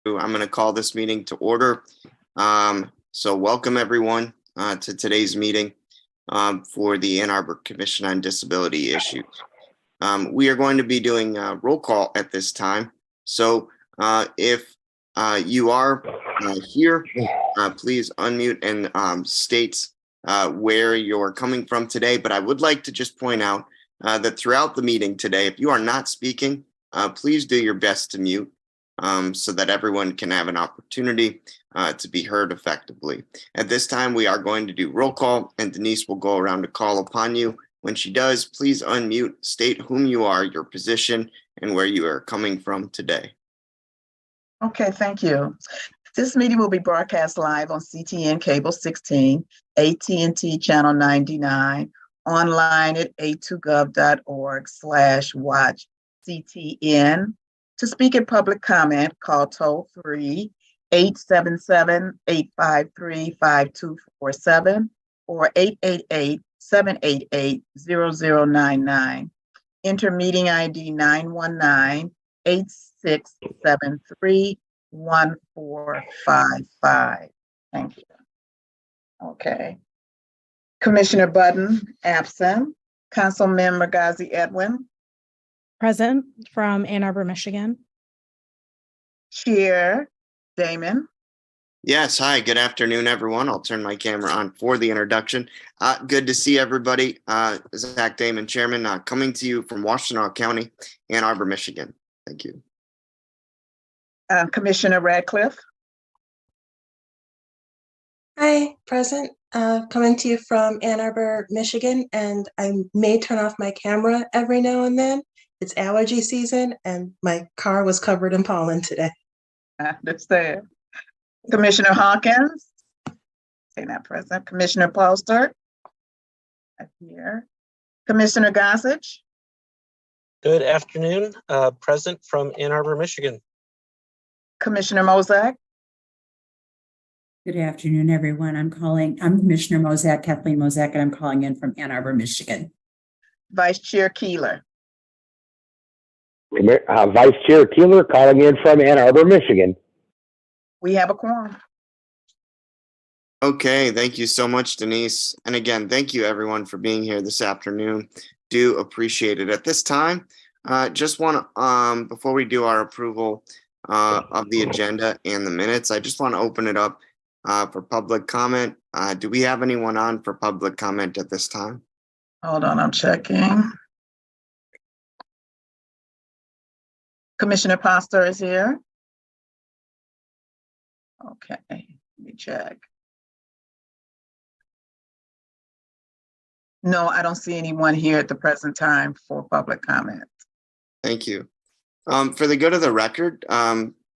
I'm going to call this meeting to order. So welcome everyone to today's meeting for the Ann Arbor Commission on Disability Issues. We are going to be doing a roll call at this time. So if you are here, please unmute and state where you're coming from today. But I would like to just point out that throughout the meeting today, if you are not speaking, please do your best to mute so that everyone can have an opportunity to be heard effectively. At this time, we are going to do roll call, and Denise will go around to call upon you. When she does, please unmute, state whom you are, your position, and where you are coming from today. Okay, thank you. This meeting will be broadcast live on CTN Cable 16, AT&T Channel 99, online at a2gov.org/watch CTN. To speak in public comment, call toll-free 877-853-5247 or 888-788-0099. Enter meeting ID 919-8673-1455. Thank you. Okay. Commissioner Budden, absent. Councilmember Ghazi Edwin. Present from Ann Arbor, Michigan. Chair Damon. Yes, hi, good afternoon, everyone. I'll turn my camera on for the introduction. Good to see everybody. Zach Damon, Chairman, coming to you from Washtenaw County, Ann Arbor, Michigan. Thank you. Commissioner Radcliffe. Hi, present, coming to you from Ann Arbor, Michigan, and I may turn off my camera every now and then. It's allergy season, and my car was covered in pollen today. I understand. Commissioner Hawkins. Say not present. Commissioner Polster. Here. Commissioner Gossage. Good afternoon. Present from Ann Arbor, Michigan. Commissioner Mozak. Good afternoon, everyone. I'm Commissioner Mozak, Kathleen Mozak, and I'm calling in from Ann Arbor, Michigan. Vice Chair Keeler. Vice Chair Keeler calling in from Ann Arbor, Michigan. We have a quorum. Okay, thank you so much, Denise. And again, thank you everyone for being here this afternoon. Do appreciate it. At this time, just want to, before we do our approval of the agenda and the minutes, I just want to open it up for public comment. Do we have anyone on for public comment at this time? Hold on, I'm checking. Commissioner Poster is here. Okay, let me check. No, I don't see anyone here at the present time for public comment. Thank you. For the good of the record,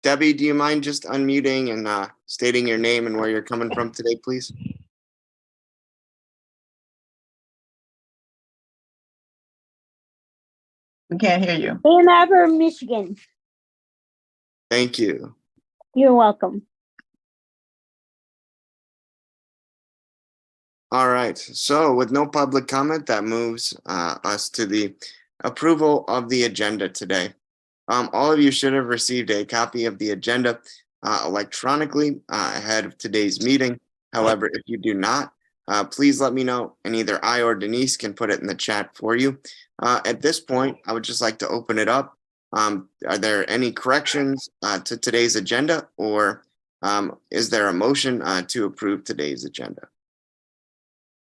Debbie, do you mind just unmuting and stating your name and where you're coming from today, please? We can't hear you. Ann Arbor, Michigan. Thank you. You're welcome. All right, so with no public comment, that moves us to the approval of the agenda today. All of you should have received a copy of the agenda electronically ahead of today's meeting. However, if you do not, please let me know, and either I or Denise can put it in the chat for you. At this point, I would just like to open it up. Are there any corrections to today's agenda, or is there a motion to approve today's agenda?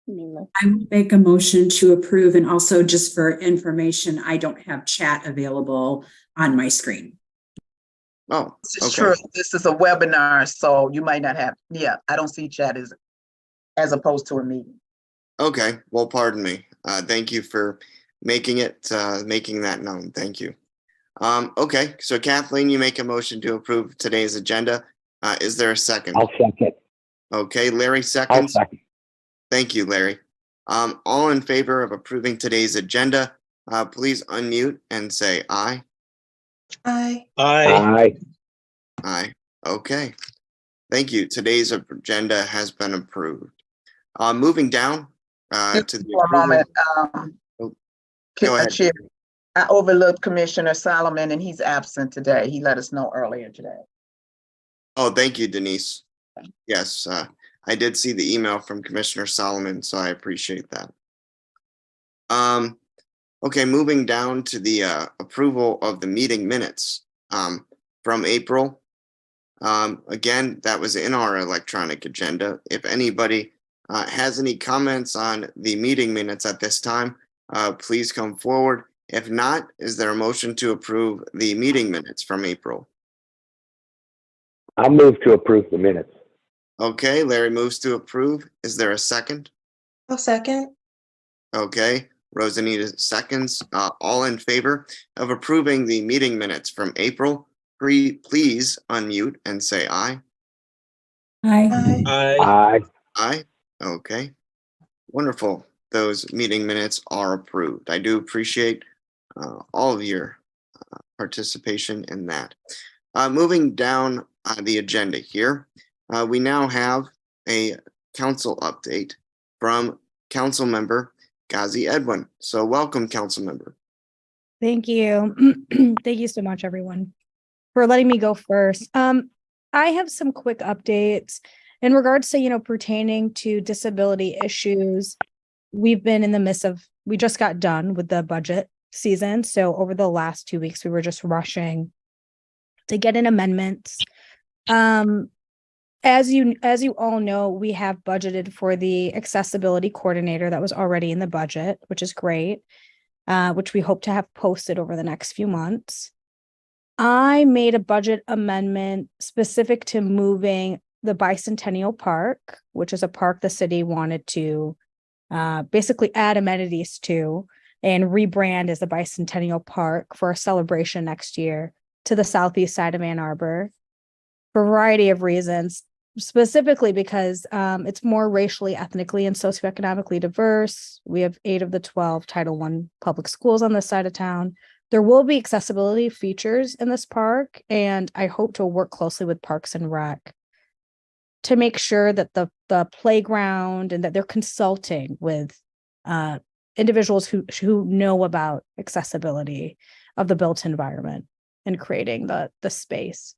I would make a motion to approve, and also just for information, I don't have chat available on my screen. Oh, this is true. This is a webinar, so you might not have. Yeah, I don't see chat as opposed to a meeting. Okay, well, pardon me. Thank you for making that known. Thank you. Okay, so Kathleen, you make a motion to approve today's agenda. Is there a second? I'll second. Okay, Larry seconds. I'll second. Thank you, Larry. All in favor of approving today's agenda, please unmute and say aye. Aye. Aye. Aye. Okay. Thank you. Today's agenda has been approved. Moving down to the for a moment. Go ahead. Chair, I overlooked Commissioner Solomon, and he's absent today. He let us know earlier today. Oh, thank you, Denise. Yes, I did see the email from Commissioner Solomon, so I appreciate that. Okay, moving down to the approval of the meeting minutes from April. Again, that was in our electronic agenda. If anybody has any comments on the meeting minutes at this time, please come forward. If not, is there a motion to approve the meeting minutes from April? I'll move to approve the minutes. Okay, Larry moves to approve. Is there a second? I'll second. Okay, Rosanita seconds. All in favor of approving the meeting minutes from April, please unmute and say aye. Aye. Aye. Aye. Aye. Okay. Wonderful. Those meeting minutes are approved. I do appreciate all of your participation in that. Moving down the agenda here, we now have a council update from Council Member Ghazi Edwin. So welcome, Council Member. Thank you. Thank you so much, everyone, for letting me go first. I have some quick updates in regards to, pertaining to disability issues. We've been in the midst of, we just got done with the budget season. So over the last 2 weeks, we were just rushing to get in amendments. As you all know, we have budgeted for the accessibility coordinator that was already in the budget, which is great, which we hope to have posted over the next few months. I made a budget amendment specific to moving the Bicentennial Park, which is a park the city wanted to basically add amenities to and rebrand as the Bicentennial Park for a celebration next year, to the southeast side of Ann Arbor for a variety of reasons, specifically because it's more racially, ethnically, and socioeconomically diverse. We have 8 of the 12 Title I public schools on this side of town. There will be accessibility features in this park, and I hope to work closely with Parks and Rec to make sure that the playground and that they're consulting with individuals who know about accessibility of the built environment and creating the space.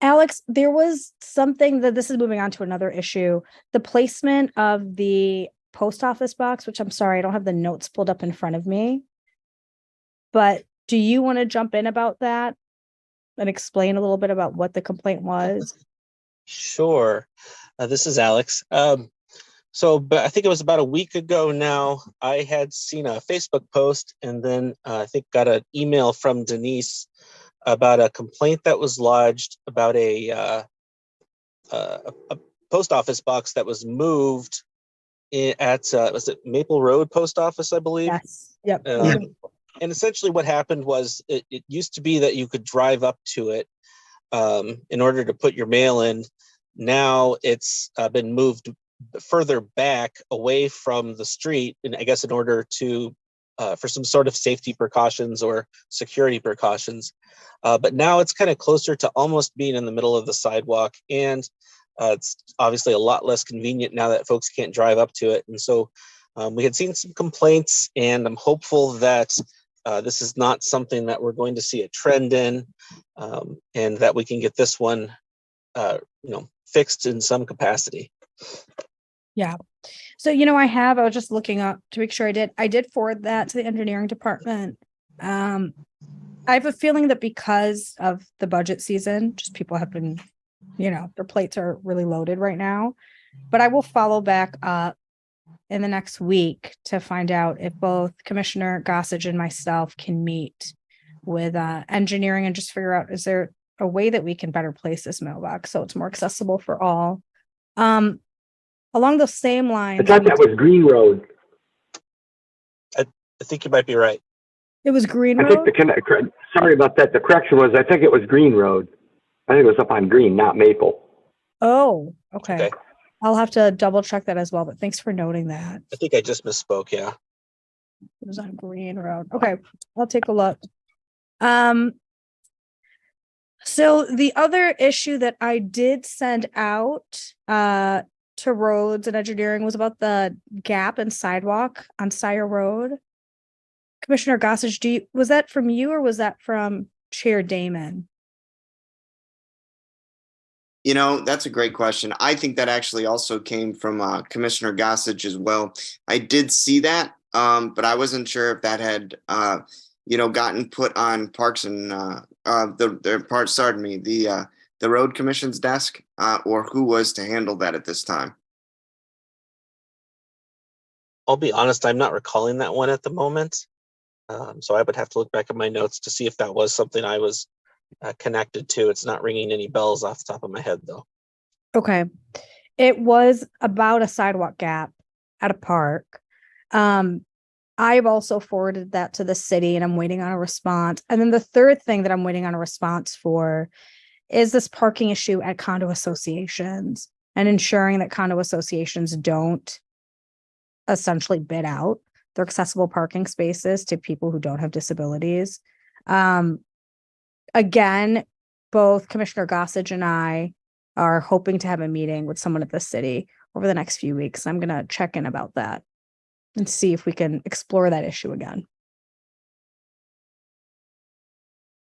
Alex, there was something that this is moving on to another issue. The placement of the post office box, which I'm sorry, I don't have the notes pulled up in front of me. But do you want to jump in about that and explain a little bit about what the complaint was? Sure. This is Alex. But I think it was about a week ago now, I had seen a Facebook post and then I think got an email from Denise about a complaint that was lodged about a post office box that was moved at was it Maple Road Post Office, I believe? Yes. Yep. And essentially what happened was it used to be that you could drive up to it in order to put your mail in. Now it's been moved further back away from the street, and I guess in order to for some sort of safety precautions or security precautions. But now it's kind of closer to almost being in the middle of the sidewalk, and it's obviously a lot less convenient now that folks can't drive up to it. And so we had seen some complaints, and I'm hopeful that this is not something that we're going to see a trend in, and that we can get this one, fixed in some capacity. Yeah. So, I was just looking up to make sure I did forward that to the engineering department. I have a feeling that because of the budget season, just people have been, their plates are really loaded right now, but I will follow back up in the next week to find out if both Commissioner Gossage and myself can meet with engineering and just figure out, is there a way that we can better place this mailbox so it's more accessible for all? Along the same lines, I thought that was Green Road. I think you might be right. it was Green I Road. think sorry about that. The correction was, I think it was Green Road. I think it was up on Green, not Maple. Oh, okay. Okay. I'll have to double check that as well, but thanks for noting that. I think I just misspoke. Yeah. It was on Green Road. Okay, I'll take a look. So the other issue that I did send out to roads and engineering was about the gap and sidewalk on Sire Road. Commissioner Gossage, was that from you or was that from Chair Damon? That's a great question. I think that actually also came from Commissioner Gossage as well. I did see that, but I wasn't sure if that had, gotten put on Parks and the Road Commission's desk, or who was to handle that at this time. I'll be honest, I'm not recalling that one at the moment. So I would have to look back at my notes to see if that was something I was connected to. It's not ringing any bells off the top of my head, though. Okay. It was about a sidewalk gap at a park. I've also forwarded that to the city and I'm waiting on a response. And then the third thing that I'm waiting on a response for is this parking issue at condo associations and ensuring that condo associations don't essentially bid out their accessible parking spaces to people who don't have disabilities. Again, both Commissioner Gossage and I are hoping to have a meeting with someone at the city over the next few weeks. I'm going to check in about that and see if we can explore that issue again.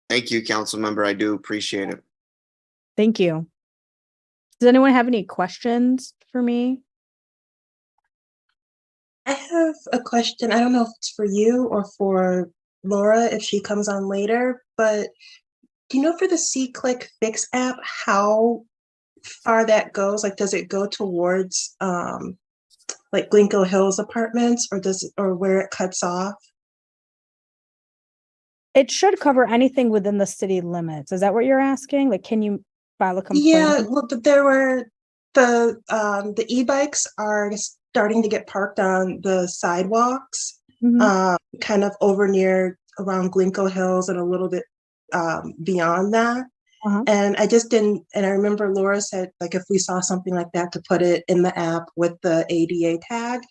Thank you, council member. I do appreciate it. Thank you. Does anyone have any questions for me? I have a question. I don't know if it's for you or for Laura if she comes on later, but do you know for the C-Click Fix app how far that goes? Like, does it go towards like Glencoe Hills apartments, or where it cuts off? It should cover anything within the city limits. Is that what you're asking? Like, can you file a complaint? Yeah, well, there were the e-bikes are starting to get parked on the sidewalks, kind of over near around Glencoe Hills and a little bit beyond that. And I just didn't, and I remember Laura said, like, if we saw something like that, to put it in the app with the ADA tag,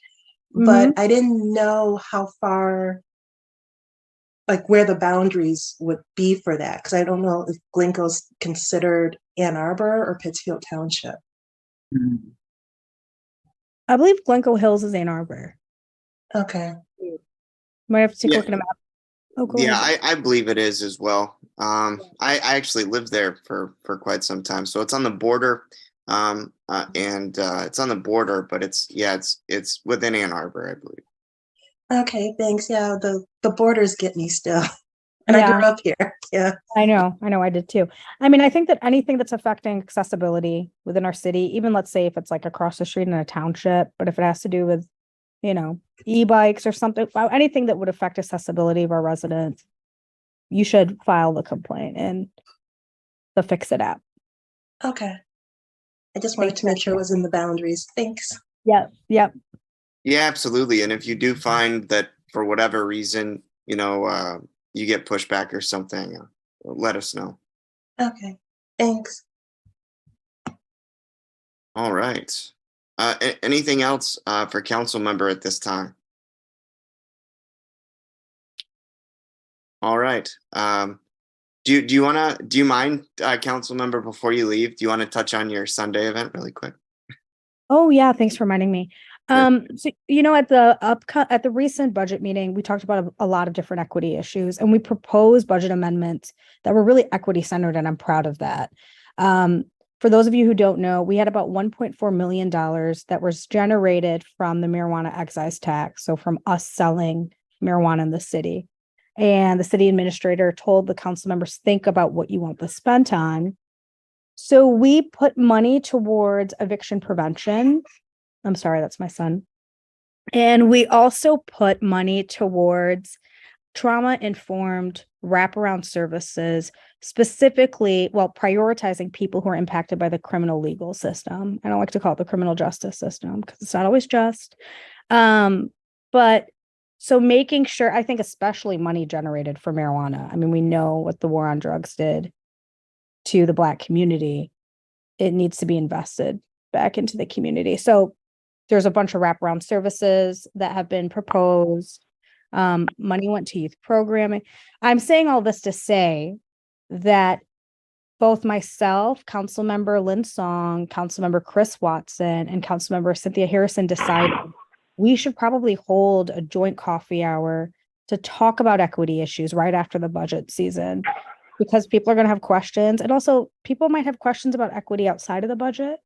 but I didn't know how far, like, where the boundaries would be for that, because I don't know if Glencoe's considered Ann Arbor or Pittsfield Township. I believe Glencoe Hills is Ann Arbor. Okay. Might have to take a look at a map. Oh, go ahead. I believe it is as well. I actually lived there for quite some time, so it's on the border, and it's on the border, but it's within Ann Arbor, I believe. Okay, thanks. Yeah, the borders get me still, and I grew up here. Yeah, I know, I did too. I mean, I think that anything that's affecting accessibility within our city, even let's say if it's like across the street in a township, but if it has to do with, e-bikes or something, anything that would affect accessibility of our residents, you should file the complaint in the Fix It app. Okay. I just wanted to make sure it was in the boundaries. Thanks. Yep. Yeah, absolutely. And if you do find that for whatever reason, you get pushback or something, let us know. Okay. Thanks. All right. Anything else for council member at this time? All right. Do you mind, council member, before you leave, do you want to touch on your Sunday event really quick? Oh yeah, thanks for reminding me. So, at the recent budget meeting, we talked about a lot of different equity issues, and we proposed budget amendments that were really equity centered, and I'm proud of that. For those of you who don't know, we had about $1.4 million that was generated from the marijuana excise tax. So from us selling marijuana in the city. And the city administrator told the council members, think about what you want to spend on. So we put money towards eviction prevention. I'm sorry, that's my son. And we also put money towards trauma-informed wraparound services, specifically, prioritizing people who are impacted by the criminal legal system. I don't like to call it the criminal justice system because it's not always just. But so making sure, I think especially money generated for marijuana. I mean, we know what the war on drugs did to the Black community. It needs to be invested back into the community. So there's a bunch of wraparound services that have been proposed. Money went to youth programming. I'm saying all this to say that both myself, Councilmember Lynn Song, Councilmember Chris Watson, and Councilmember Cynthia Harrison decided we should probably hold a joint coffee hour to talk about equity issues right after the budget season. because people are going to have questions. And also people might have questions about equity outside of the budget.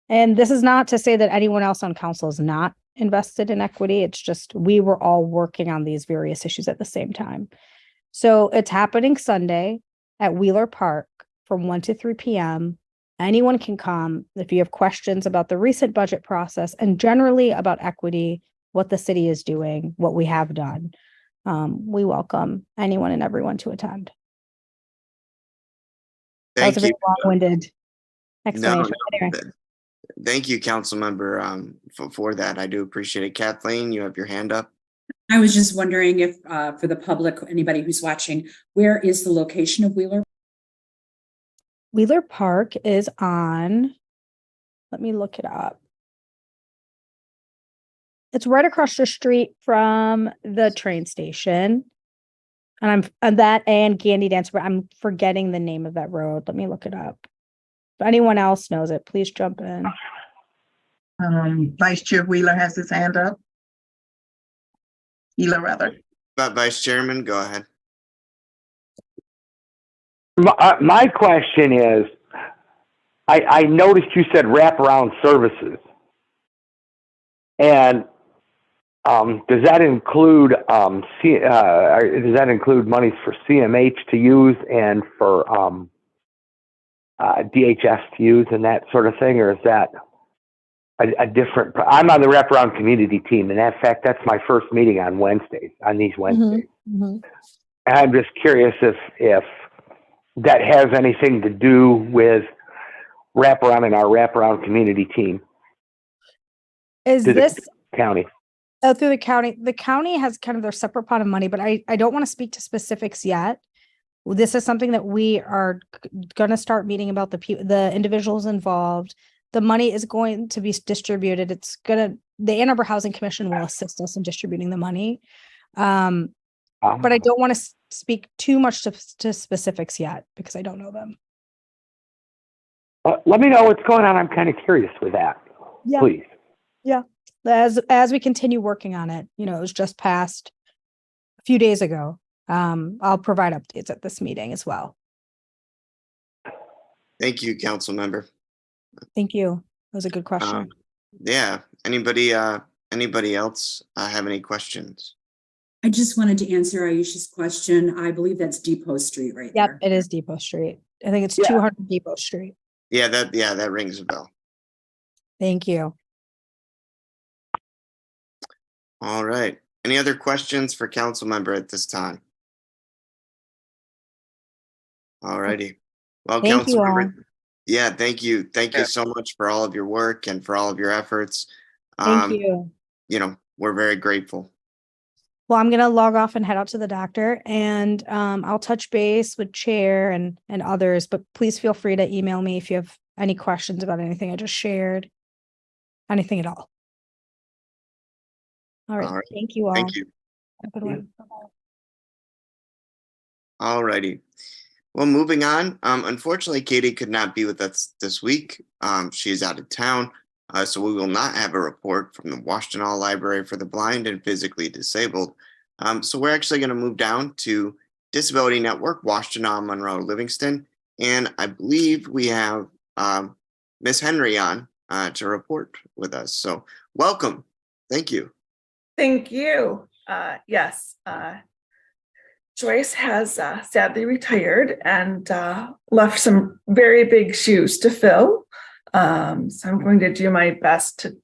And this is not to say that anyone else on council is not invested in equity. It's just we were all working on these various issues at the same time. So it's happening Sunday at Wheeler Park from 1 to 3 p.m. Anyone can come if you have questions about the recent budget process and generally about equity, what the city is doing, what we have done. We welcome anyone and everyone to attend. That was Thank a very you. long-winded No, explanation. Anyway. thank you, council member, for that. I do appreciate it. Kathleen, you have your hand up. I was just wondering if, for the public, anybody who's watching, where is the location of Wheeler? Wheeler Park is on, let me look it up. It's right across the street from the train station. And that and Gandy Dance, but I'm forgetting the name of that road. Let me look it up. If anyone else knows it, please jump in. Vice Chair Wheeler has his hand up. Wheeler, rather. But Vice Chairman, go ahead. My question is, I noticed you said wraparound services. And does that include monies for CMH to use and for DHS to use and that sort of thing, or is that a different? I'm on the wraparound community team, and in fact, that's my first meeting on these Wednesdays. Mm-hmm. And I'm just curious if that has anything to do with wraparound and our wraparound community team. Is this county? Oh, through the county. The county has kind of their separate pot of money, but I don't want to speak to specifics yet. This is something that we are going to start meeting about the individuals involved. The money is going to be distributed. The Ann Arbor Housing Commission will assist us in distributing the money. But I don't want to speak too much to specifics yet because I don't know them. Let me know what's going on. I'm kind of curious with that. Yeah. Please. Yeah. As we continue working on it, it was just passed a few days ago. I'll provide updates at this meeting as well. Thank you, council member. Thank you. That was a good question. Yeah. Anybody else have any questions? I just wanted to answer Aisha's question. I believe that's Depot Street right there. Yep, it is Depot Street. I think it's 200 Depot Street. Yeah, that rings a bell. Thank you. All right. Any other questions for council member at this time? All righty. Well, Thank council you member, all. yeah, thank you. Thank you so much for all of your work and for all of your efforts. Thank you. We're very grateful. Well, I'm going to log off and head out to the doctor, and I'll touch base with Chair and others, but please feel free to email me if you have any questions about anything I just shared, anything at all. All right. Thank you all. Thank you. Have a good one. All righty. Well, moving on. Unfortunately, Katie could not be with us this week. She is out of town, so we will not have a report from the Washtenaw Library for the Blind and Physically Disabled. So we're actually going to move down to Disability Network, Washtenaw, Monroe, Livingston, and I believe we have Miss Henry on to report with us. So welcome. Thank you. Thank you. Yes, Joyce has sadly retired and left some very big shoes to fill. So I'm going to do my best to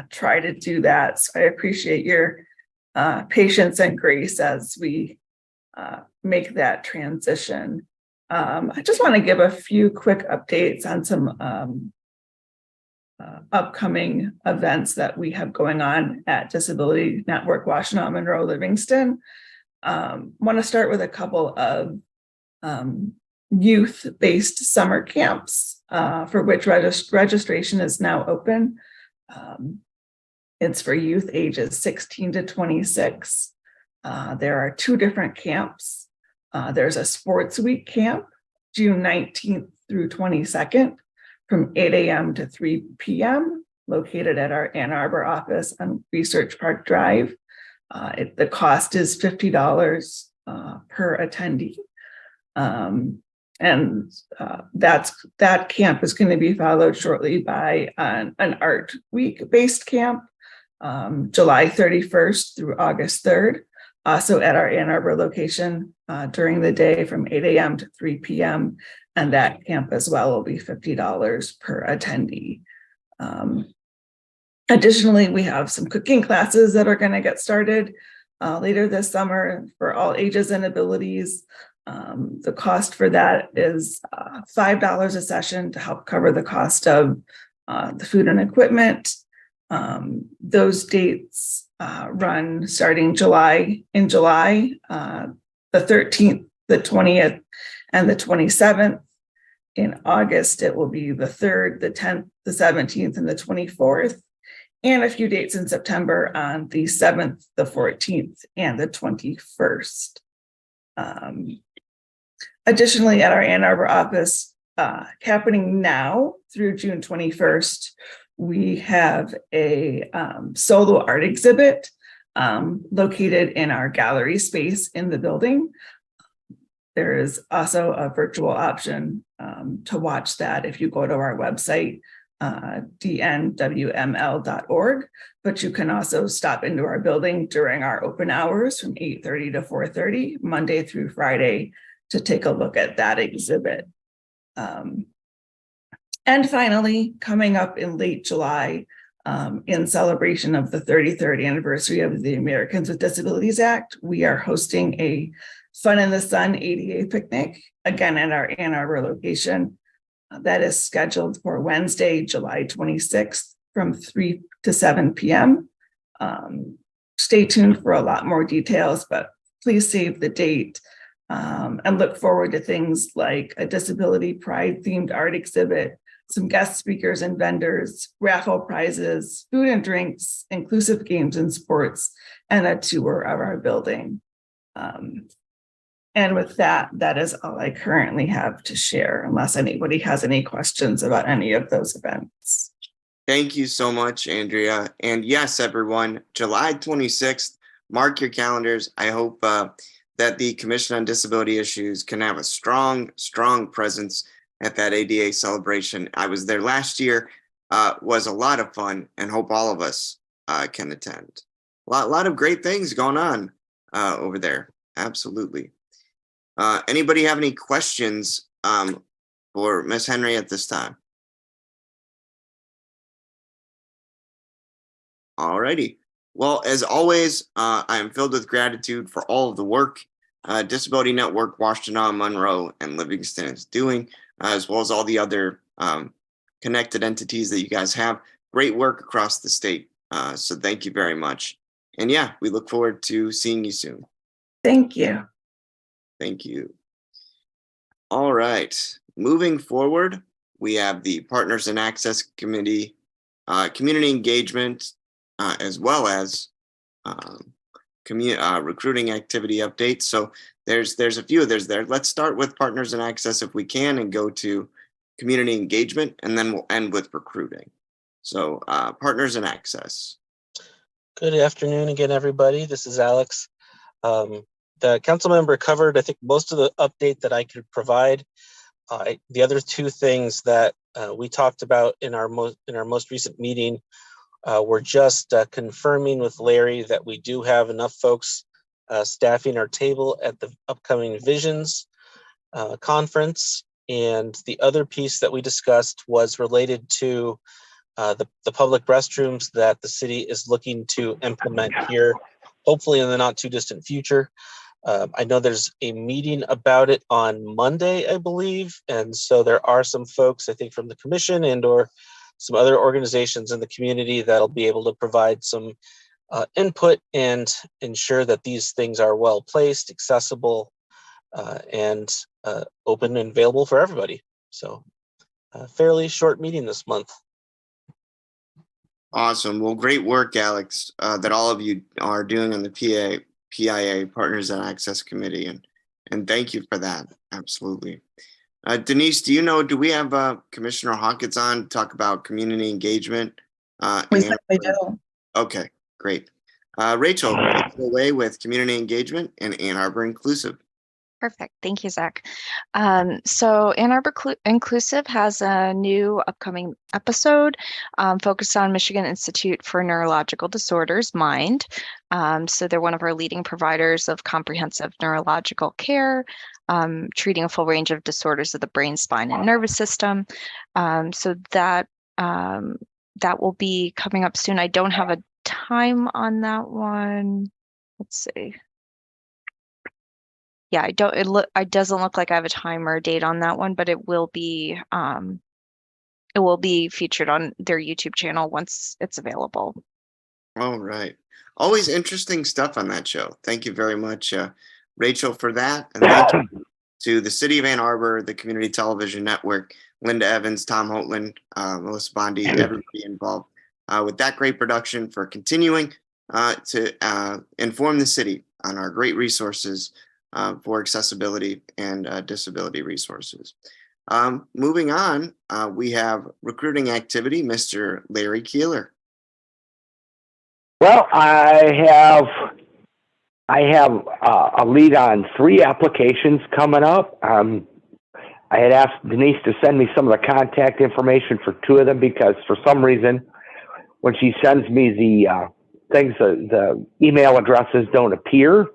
try to do that. So I appreciate your patience and grace as we make that transition. I just want to give a few quick updates on some upcoming events that we have going on at Disability Network Washtenaw Monroe Livingston. Want to start with a couple of youth-based summer camps for which registration is now open. It's for youth ages 16 to 26. There are 2 different camps. There's a sports week camp, June 19th through 22nd. From 8 a.m. to 3 p.m., located at our Ann Arbor office on Research Park Drive. The cost is $50 per attendee. And that camp is going to be followed shortly by an art week based camp, July 31st through August 3rd, also at our Ann Arbor location during the day from 8 a.m. to 3 p.m. And that camp as well will be $50 per attendee. Additionally, we have some cooking classes that are going to get started later this summer for all ages and abilities. The cost for that is $5 a session to help cover the cost of the food and equipment. Those dates run starting in July, the 13th, the 20th, and the 27th. In August, it will be the 3rd, the 10th, the 17th, and the 24th. And a few dates in September on the 7th, the 14th, and the 21st. Additionally, at our Ann Arbor office, happening now through June 21st, we have a solo art exhibit located in our gallery space in the building. There is also a virtual option to watch that if you go to our website, dnwml.org, but you can also stop into our building during our open hours from 8:30 to 4:30, Monday through Friday, to take a look at that exhibit. And finally, coming up in late July, in celebration of the 33rd anniversary of the Americans with Disabilities Act, we are hosting a Fun in the Sun ADA picnic, again at our Ann Arbor location. That is scheduled for Wednesday, July 26th from 3 to 7 p.m. Stay tuned for a lot more details, but please save the date and look forward to things like a disability pride themed art exhibit, some guest speakers and vendors, raffle prizes, food and drinks, inclusive games and sports, and a tour of our building. And with that, that is all I currently have to share, unless anybody has any questions about any of those events. Thank you so much, Andrea. And yes, everyone, July 26th, mark your calendars. I hope that the Commission on Disability Issues can have a strong presence at that ADA celebration. I was there last year, was a lot of fun, and hope all of us can attend. A lot of great things going on over there. Absolutely. Anybody have any questions for Ms. Henry at this time? All righty. Well, as always, I am filled with gratitude for all of the work Disability Network, Washtenaw, Monroe, and Livingston is doing, as well as all the other connected entities that you guys have. Great work across the state. So thank you very much. And yeah, we look forward to seeing you soon. Thank you. Thank you. All right. Moving forward, we have the Partners in Access Committee, community engagement, as well as recruiting activity updates. So there's a few of those there. Let's start with Partners in Access if we can, and go to community engagement, and then we'll end with recruiting. So Partners in Access. Good afternoon again, everybody. This is Alex. The council member covered, I think, most of the update that I could provide. The other two things that we talked about in our most recent meeting were just confirming with Larry that we do have enough folks staffing our table at the upcoming Visions conference. And the other piece that we discussed was related to the public restrooms that the city is looking to implement here, hopefully in the not too distant future. I know there's a meeting about it on Monday, I believe. And so there are some folks, I think, from the commission and or some other organizations in the community that'll be able to provide some input and ensure that these things are well placed, accessible, and open and available for everybody. So a fairly short meeting this month. Awesome. Well, great work, Alex, that all of you are doing on the PIA, Partners in Access Committee, and thank you for that. Absolutely. Denise, do we have Commissioner Hawkins on to talk about community engagement? We certainly do. Okay, great. Rachel, take it away with community engagement and Ann Arbor Inclusive. Perfect. Thank you, Zach. So Ann Arbor Inclusive has a new upcoming episode focused on Michigan Institute for Neurological Disorders, MIND. So they're one of our leading providers of comprehensive neurological care, treating a full range of disorders of the brain, spine, and nervous system. So that will be coming up soon. I don't have a time on that one. Let's see. Yeah, it doesn't look like I have a time or a date on that one, but it will be featured on their YouTube channel once it's available. All right. Always interesting stuff on that show. Thank you very much, Rachel, for that. And thank you to the City of Ann Arbor, the Community Television Network, Linda Evans, Tom Holtland, Melissa Bondi, everybody involved with that great production for continuing to inform the city on our great resources for accessibility and disability resources. Moving on, we have recruiting activity, Mr. Larry Keeler. Well, I have a lead on 3 applications coming up. I had asked Denise to send me some of the contact information for 2 of them because for some reason, when she sends me the things, the email addresses don't appear.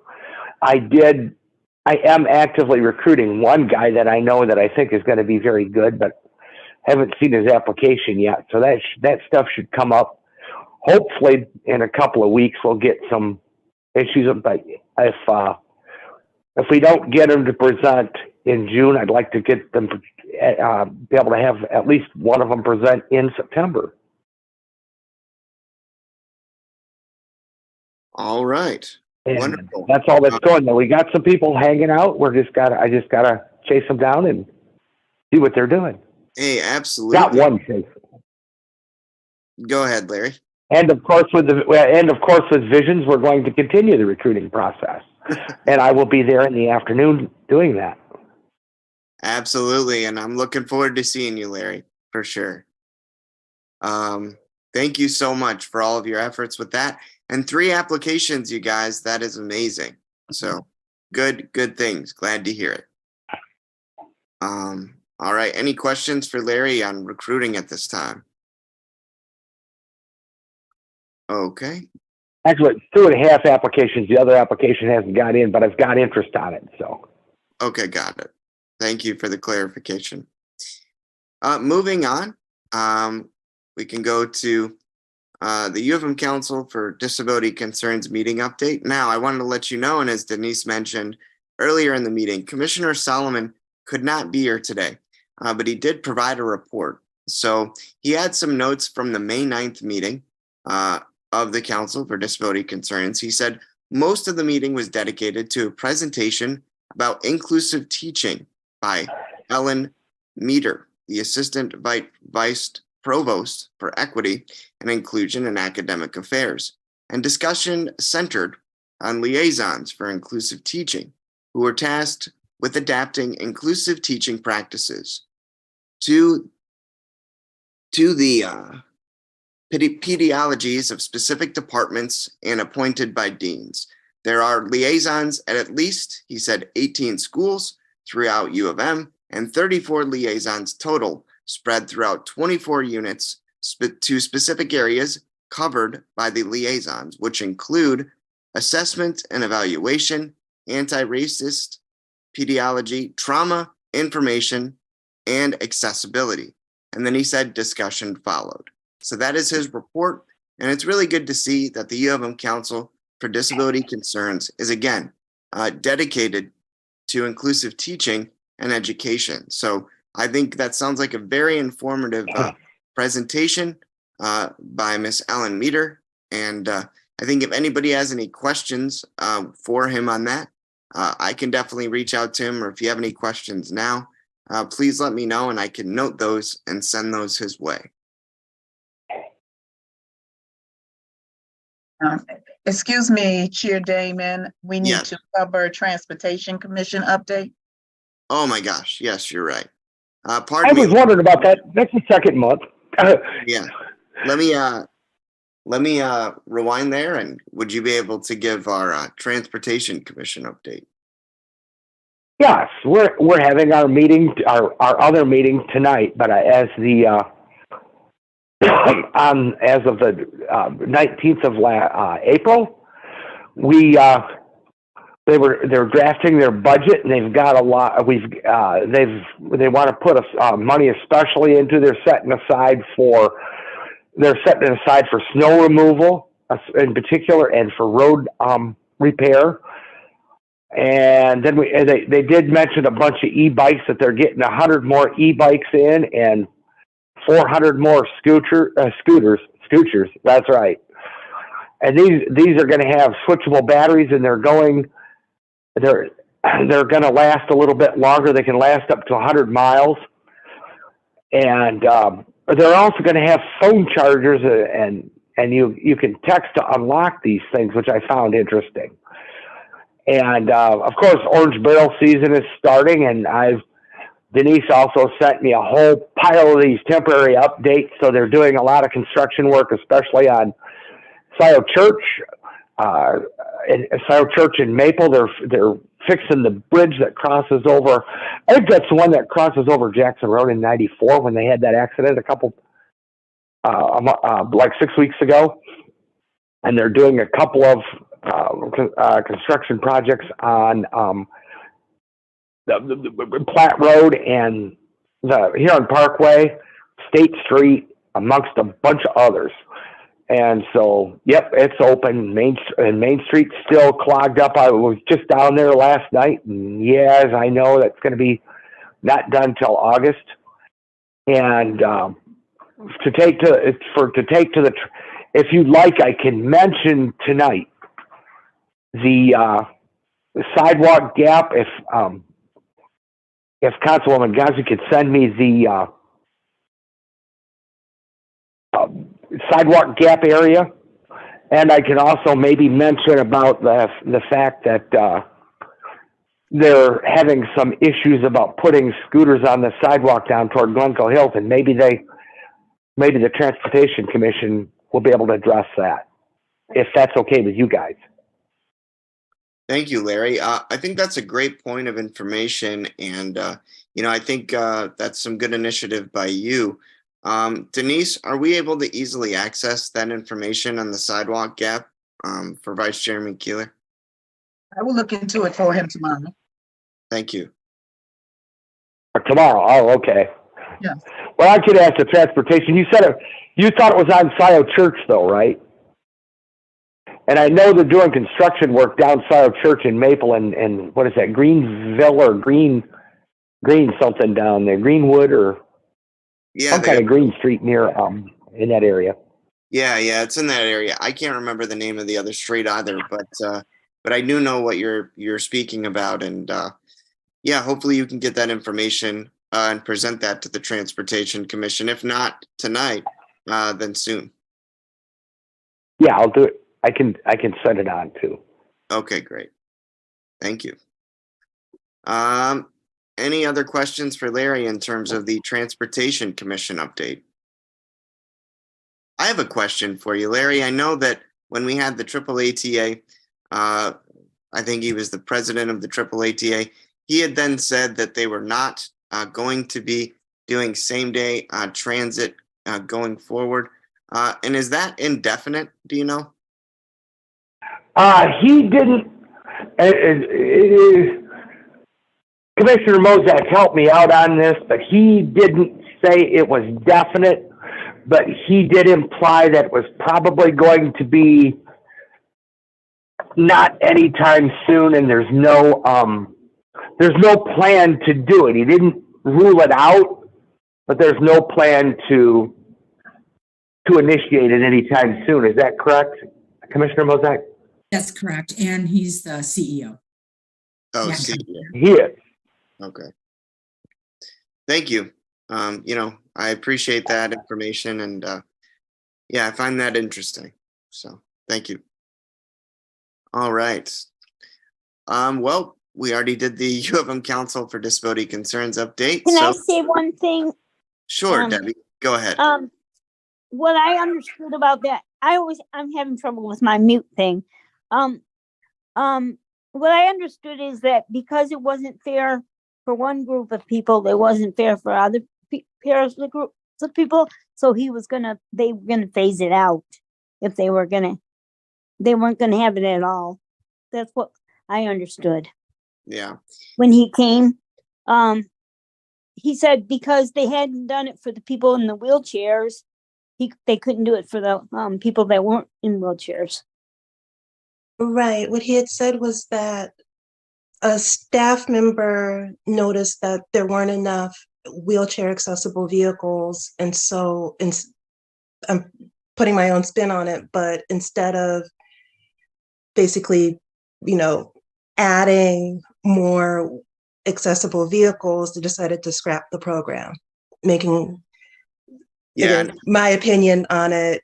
I am actively recruiting one guy that I know that I think is going to be very good, but haven't seen his application yet. So that stuff should come up. Hopefully in a couple of weeks, we'll get some issues. But if we don't get them to present in June, I'd like to get them be able to have at least one of them present in September. All right. And wonderful. That's all that's going on. We got some people hanging out. I just gotta chase them down and see what they're doing. Hey, absolutely. Got one chase. Go ahead, Larry. And of course, with Visions, we're going to continue the recruiting process, and I will be there in the afternoon doing that. Absolutely, and I'm looking forward to seeing you, Larry, for sure. Thank you so much for all of your efforts with that. And 3 applications, you guys, that is amazing. So good things. Glad to hear it. All right. Any questions for Larry on recruiting at this time? Okay. Actually, 2.5 applications. The other application hasn't got in, but I've got interest on it. So. Okay, got it. Thank you for the clarification. Moving on, we can go to the U of M Council for Disability Concerns meeting update. Now, I wanted to let you know, and as Denise mentioned earlier in the meeting, Commissioner Solomon could not be here today, but he did provide a report. So he had some notes from the May 9th meeting of the Council for Disability Concerns. He said most of the meeting was dedicated to a presentation about inclusive teaching by Ellen Meter, the Assistant Vice Provost for Equity and Inclusion in Academic Affairs, and discussion centered on liaisons for inclusive teaching, who were tasked with adapting inclusive teaching practices to the pediologies of specific departments and appointed by deans. There are liaisons at least, he said, 18 schools throughout U of M and 34 liaisons total spread throughout 24 units to specific areas covered by the liaisons, which include assessment and evaluation, anti-racist, pediology, trauma, information, and accessibility. And then he said discussion followed. So that is his report. And it's really good to see that the U of M Council for Disability Concerns is again dedicated to inclusive teaching and education. So I think that sounds like a very informative presentation by Miss Ellen Meter. And I think if anybody has any questions for him on that, I can definitely reach out to him, or if you have any questions now, please let me know and I can note those and send those his way. Excuse me, Chair Damon, we need to cover Transportation Commission update. Oh my gosh, yes, you're right. I was wondering about that. That's the second month. Yeah. Let me rewind there, and would you be able to give our Transportation Commission update? Yes, we're having our meeting, our other meeting tonight, but as the as of the 19th of April, they're drafting their budget, and they've got a lot. They want to put money especially into. They're setting aside for snow removal in particular, and for road repair. And then they did mention a bunch of e-bikes, that they're getting 100 more e-bikes in and 400 more scooters. That's right. And these are going to have switchable batteries, and they're going to last a little bit longer. They can last up to 100 miles. And they're also going to have phone chargers, and you can text to unlock these things, which I found interesting. And of course, orange barrel season is starting, and Denise also sent me a whole pile of these temporary updates. So they're doing a lot of construction work, especially on Scioto Church in Maple. They're fixing the bridge that crosses over. I think that's the one that crosses over Jackson Road in '94 when they had that accident like 6 weeks ago. And they're doing a couple of construction projects on the Platte Road and the Huron Parkway, State Street, amongst a bunch of others. And so, yep, it's open. Main Street's still clogged up. I was just down there last night, and yes, I know that's going to be not done till August. And if you'd like, I can mention tonight the sidewalk gap. If Councilwoman Gazi could send me the sidewalk gap area, and I can also maybe mention about the fact that they're having some issues about putting scooters on the sidewalk down toward Glencoe Hills, and maybe the Transportation Commission will be able to address that, if that's okay with you guys. Thank you, Larry. I think that's a great point of information, and I think that's some good initiative by you. Denise, are we able to easily access that information on the sidewalk gap for Vice Chairman Keeler? I will look into it for him tomorrow. Thank you. Tomorrow. Oh, okay. Yeah. Well, I could ask the transportation. You thought it was on Scioto Church, though, right? And I know they're doing construction work down Scioto Church in Maple and what is that, Greenville or Green something down there, Greenwood or some kind of Green Street near in that area. Yeah, it's in that area. I can't remember the name of the other street either, but I do know what you're speaking about, and hopefully you can get that information and present that to the Transportation Commission. If not tonight, then soon. Yeah, I'll do it. I can send it on too. Okay, great. Thank you. Any other questions for Larry in terms of the Transportation Commission update? I have a question for you, Larry. I know that when we had the AAATA, I think he was the president of the AAATA, he had then said that they were not going to be doing same-day transit going forward. And is that indefinite? Do you know? He didn't. Commissioner Mozak helped me out on this, but he didn't say it was definite, but he did imply that it was probably going to be not anytime soon, and there's no plan to do it. He didn't rule it out, but there's no plan to initiate it anytime soon. Is that correct, Commissioner Mozak? That's correct. And he's the CEO. Oh, Yeah. CEO. He is. Okay. Thank you. I appreciate that information, and I find that interesting. So thank you. All right. Well, we already did the U of M Council for Disability Concerns update. Can I say one thing? Sure, Debbie, go ahead. What I understood about that, I'm having trouble with my mute thing. When what I understood is that because it wasn't fair for one group of people, it wasn't fair for other pairs of groups of people. So they were gonna phase it out if they weren't gonna have it at all. That's what I understood. Yeah. When he came, he said because they hadn't done it for the people in the wheelchairs, they couldn't do it for the people that weren't in wheelchairs. Right. What he had said was that a staff member noticed that there weren't enough wheelchair accessible vehicles. And so I'm putting my own spin on it, but instead of basically, adding more accessible vehicles, they decided to scrap the program, making, Yeah. again, my opinion on it,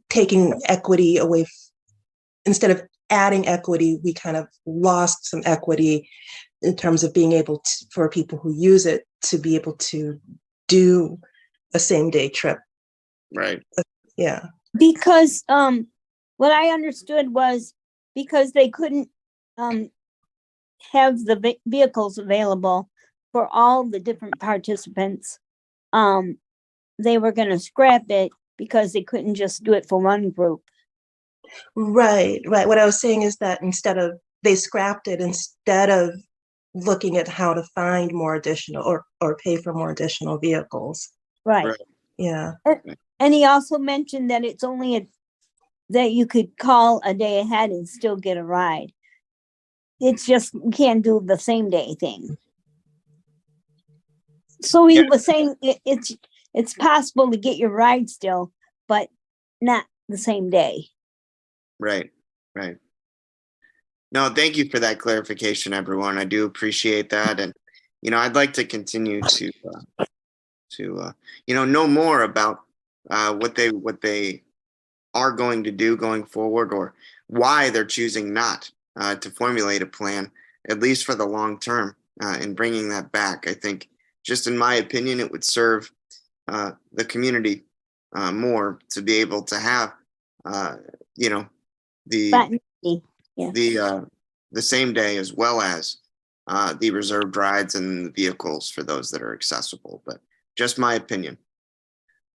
taking equity away. Instead of adding equity, we kind of lost some equity in terms of being able to, for people who use it to be able to do a same-day trip. Right. Yeah. Because what I understood was because they couldn't have the vehicles available for all the different participants, they were going to scrap it because they couldn't just do it for one group. Right. What I was saying is that they scrapped it instead of looking at how to find more additional or pay for more additional vehicles. Right. Yeah. And he also mentioned that it's only that you could call a day ahead and still get a ride. It's just you can't do the same day thing. So he was saying it's possible to get your ride still, but not the same day. Right. No, thank you for that clarification, everyone. I do appreciate that. And, I'd like to continue to know more about what they are going to do going forward, or why they're choosing not to formulate a plan, at least for the long term, and bringing that back. I think, just in my opinion, it would serve the community more to be able to have, the same day, as well as the reserved rides and the vehicles for those that are accessible. But just my opinion.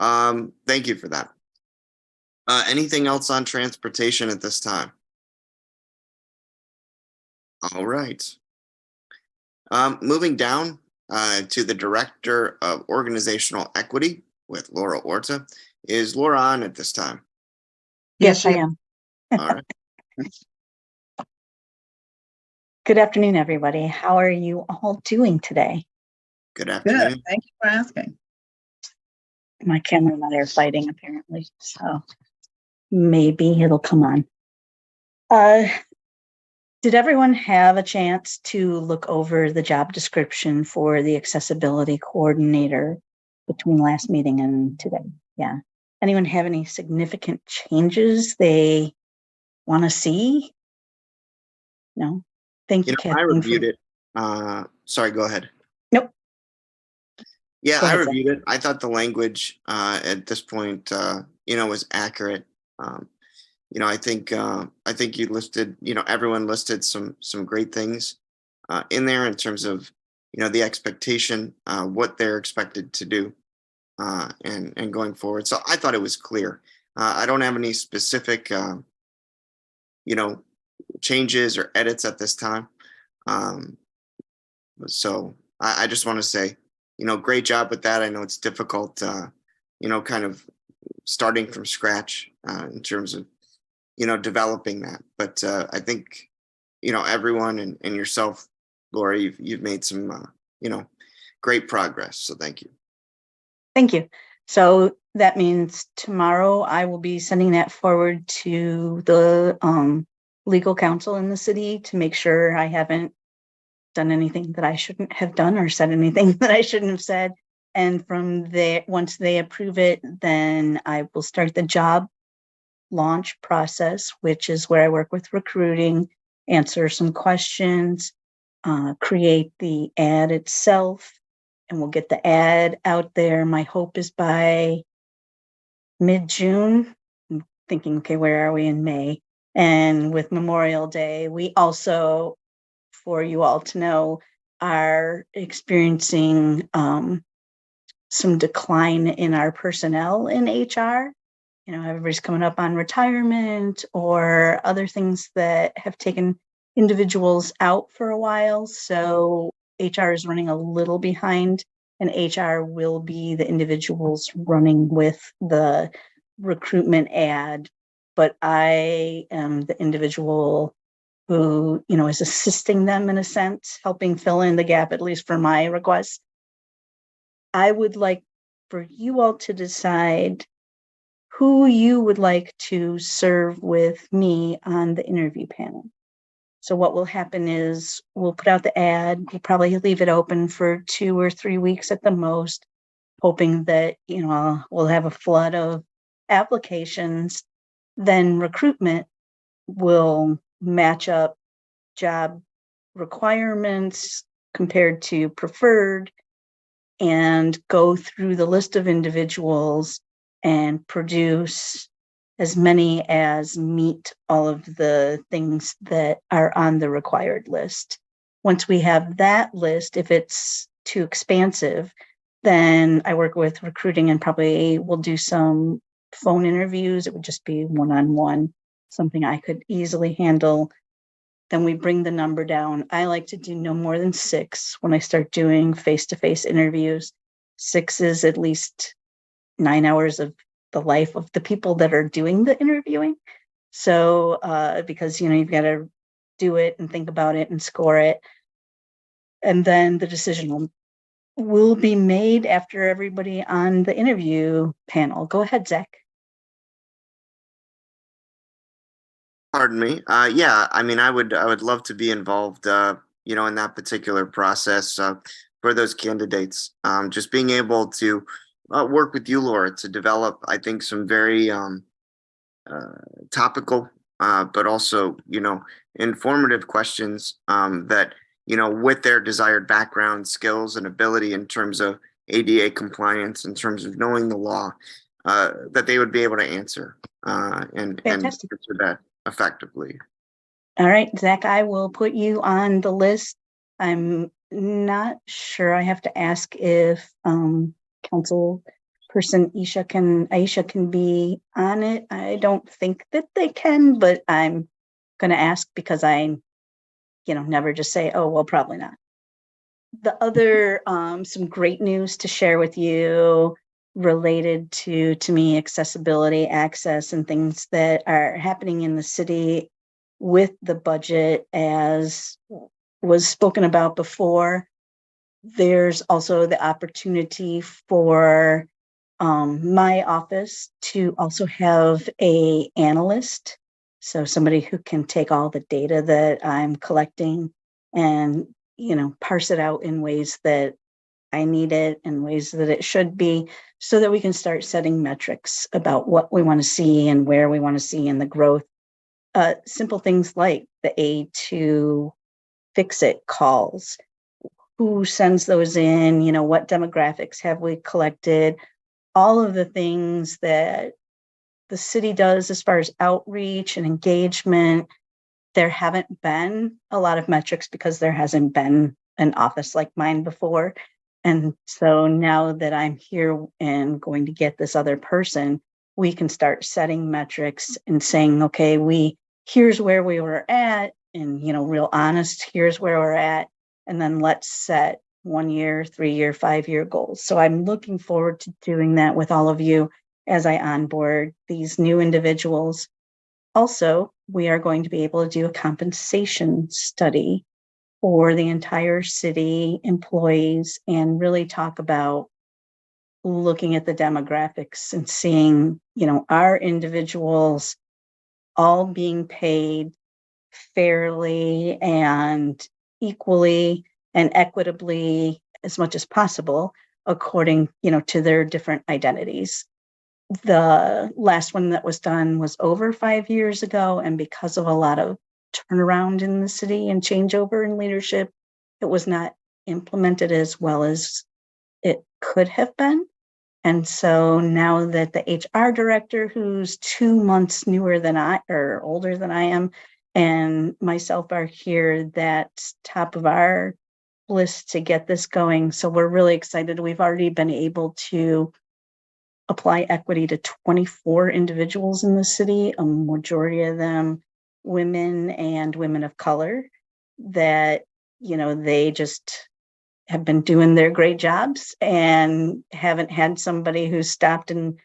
Thank you for that. Anything else on transportation at this time? All right. Moving down to the Director of Organizational Equity with Laura Orta. Is Laura on at this time? Yes, I am. All right. Good afternoon, everybody. How are you all doing today? Good afternoon. Good. Thank you for asking. My camera and I are fighting, apparently, so maybe it'll come on. Did everyone have a chance to look over the job description for the accessibility coordinator between last meeting and today? Yeah. Anyone have any significant changes they want to see? No? Thank you, I reviewed it. Sorry, go ahead. Nope. Yeah, Go I ahead, reviewed it. I thought the language at this point, was accurate. I think you listed, everyone listed some great things in there in terms of, the expectation, what they're expected to do, and going forward. So I thought it was clear. I don't have any specific, changes or edits at this time. So I just want to say, great job with that. I know it's difficult, kind of starting from scratch in terms of, developing that. But I think, everyone and yourself, Laura, you've made some, great progress. So thank you. Thank you. So that means tomorrow I will be sending that forward to the legal counsel in the city to make sure I haven't done anything that I shouldn't have done or said anything that I shouldn't have said. And from there, once they approve it, then I will start the job launch process, which is where I work with recruiting, answer some questions, create the ad itself, and we'll get the ad out there. My hope is by mid-June. I'm thinking, okay, where are we in May? And with Memorial Day, we also, for you all to know, are experiencing some decline in our personnel in HR. You know, everybody's coming up on retirement or other things that have taken individuals out for a while. So HR is running a little behind, and HR will be the individuals running with the recruitment ad. But I am the individual who, you know, is assisting them in a sense, helping fill in the gap, at least for my requests. I would like for you all to decide who you would like to serve with me on the interview panel. So what will happen is we'll put out the ad, we'll probably leave it open for 2 or 3 weeks at the most, hoping that, you know, we'll have a flood of applications. Then recruitment will match up job requirements compared to preferred and go through the list of individuals and produce as many as meet all of the things that are on the required list. Once we have that list, if it's too expansive, then I work with recruiting and probably will do some phone interviews. It would just be one-on-one, something I could easily handle. Then we bring the number down. I like to do no more than 6 when I start doing face-to-face interviews. 6 is at least 9 hours of the life of the people that are doing the interviewing. So, because, you know, you've got to do it and think about it and score it. And then the decision will be made after everybody on the interview panel. Go ahead, Zach. Pardon me. Yeah, I mean, I would love to be involved, you know, in that particular process for those candidates. Just being able to work with you, Laura, to develop, I think, some very topical, but also, you know, informative questions that, you know, with their desired background, skills, and ability in terms of ADA compliance, in terms of knowing the law, that they would be able to answer and Fantastic. answer that effectively. All right, Zach, I will put you on the list. I'm not sure. I have to ask if council person Aisha can be on it. I don't think that they can, but I'm going to ask because I, you know, never just say, oh, well, probably not. The other, some great news to share with you related to me, accessibility, access, and things that are happening in the city with the budget, as was spoken about before. There's also the opportunity for my office to also have a analyst. So somebody who can take all the data that I'm collecting and, you know, parse it out in ways that I need it and ways that it should be, so that we can start setting metrics about what we want to see and where we want to see in the growth. Simple things like the A2 fix-it calls. Who sends those in? You know, what demographics have we collected? All of the things that the city does as far as outreach and engagement. There haven't been a lot of metrics because there hasn't been an office like mine before. And so now that I'm here and going to get this other person, we can start setting metrics and saying, okay, here's where we were at, and, you know, real honest, here's where we're at. And then let's set 1 year, 3 year, 5 year goals. So I'm looking forward to doing that with all of you as I onboard these new individuals. Also, we are going to be able to do a compensation study for the entire city employees and really talk about looking at the demographics and seeing, you know, our individuals all being paid fairly and equally and equitably as much as possible according, you know, to their different identities. The last one that was done was over 5 years ago, and because of a lot of turnaround in the city and changeover in leadership, it was not implemented as well as it could have been. And so now that the HR director, who's 2 months newer than or older than I am, and myself are here, that's top of our list to get this going. So we're really excited. We've already been able to apply equity to 24 individuals in the city, a majority of them women and women of color, that, they just have been doing their great jobs and haven't had somebody who stopped and,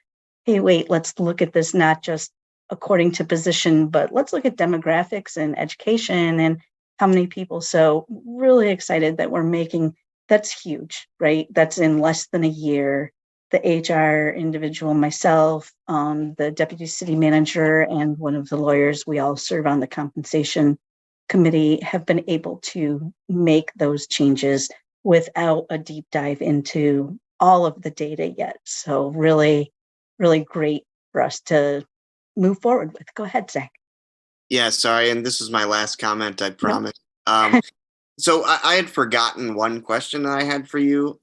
hey, wait, let's look at this, not just according to position, but let's look at demographics and education and how many people. So really excited that we're making, that's huge, right? That's in less than a year. The HR individual, myself, the deputy city manager, and one of the lawyers, we all serve on the compensation committee, have been able to make those changes without a deep dive into all of the data yet. So really, really great for us to move forward with. Go ahead, Zach. Yeah, sorry, and this is my last comment, I promise. So I had forgotten one question that I had for you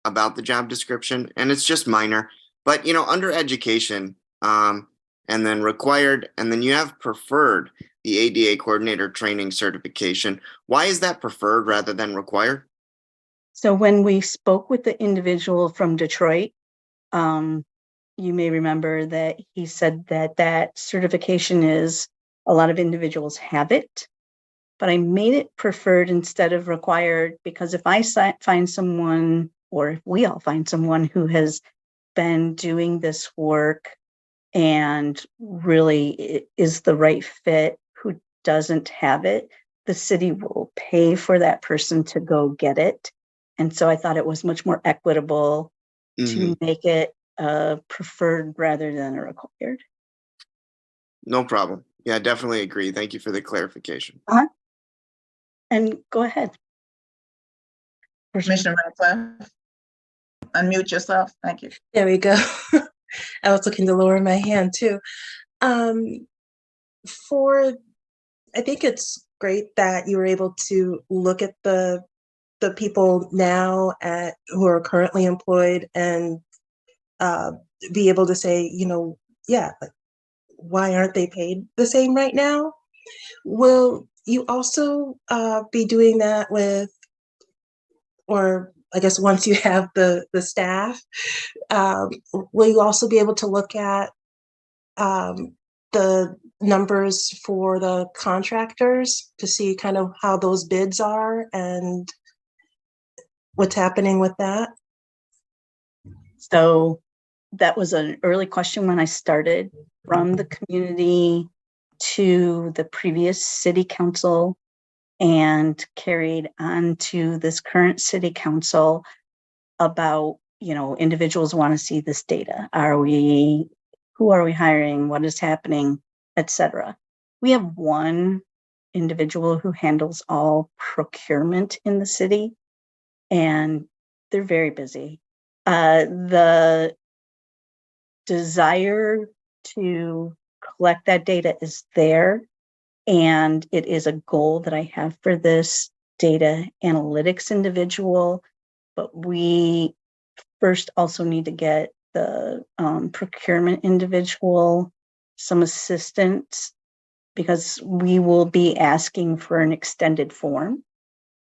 about the job description, and it's just minor. But, under education, and then required, and then you have preferred the ADA coordinator training certification. Why is that preferred rather than required? So when we spoke with the individual from Detroit, you may remember that he said that certification is, a lot of individuals have it, but I made it preferred instead of required, because if I find someone, or if we all find someone who has been doing this work and really is the right fit, who doesn't have it, the city will pay for that person to go get it. And so I thought it was much more equitable to make it preferred rather than a required. No problem. Yeah, I definitely agree. Thank you for the clarification. And go ahead. Commissioner Ratcliffe, unmute yourself. Thank you. There we go. I was looking to lower my hand too. I think it's great that you were able to look at the people now who are currently employed and be able to say, why aren't they paid the same right now? Will you also be doing that with, or I guess once you have the staff, will you also be able to look at the numbers for the contractors to see kind of how those bids are and what's happening with that? So that was an early question when I started, from the community to the previous city council and carried on to this current city council about, individuals want to see this data. Who are we hiring? What is happening, etc. We have one individual who handles all procurement in the city, and they're very busy. The desire to collect that data is there, and it is a goal that I have for this data analytics individual, but we first also need to get the procurement individual some assistance, because we will be asking for an extended form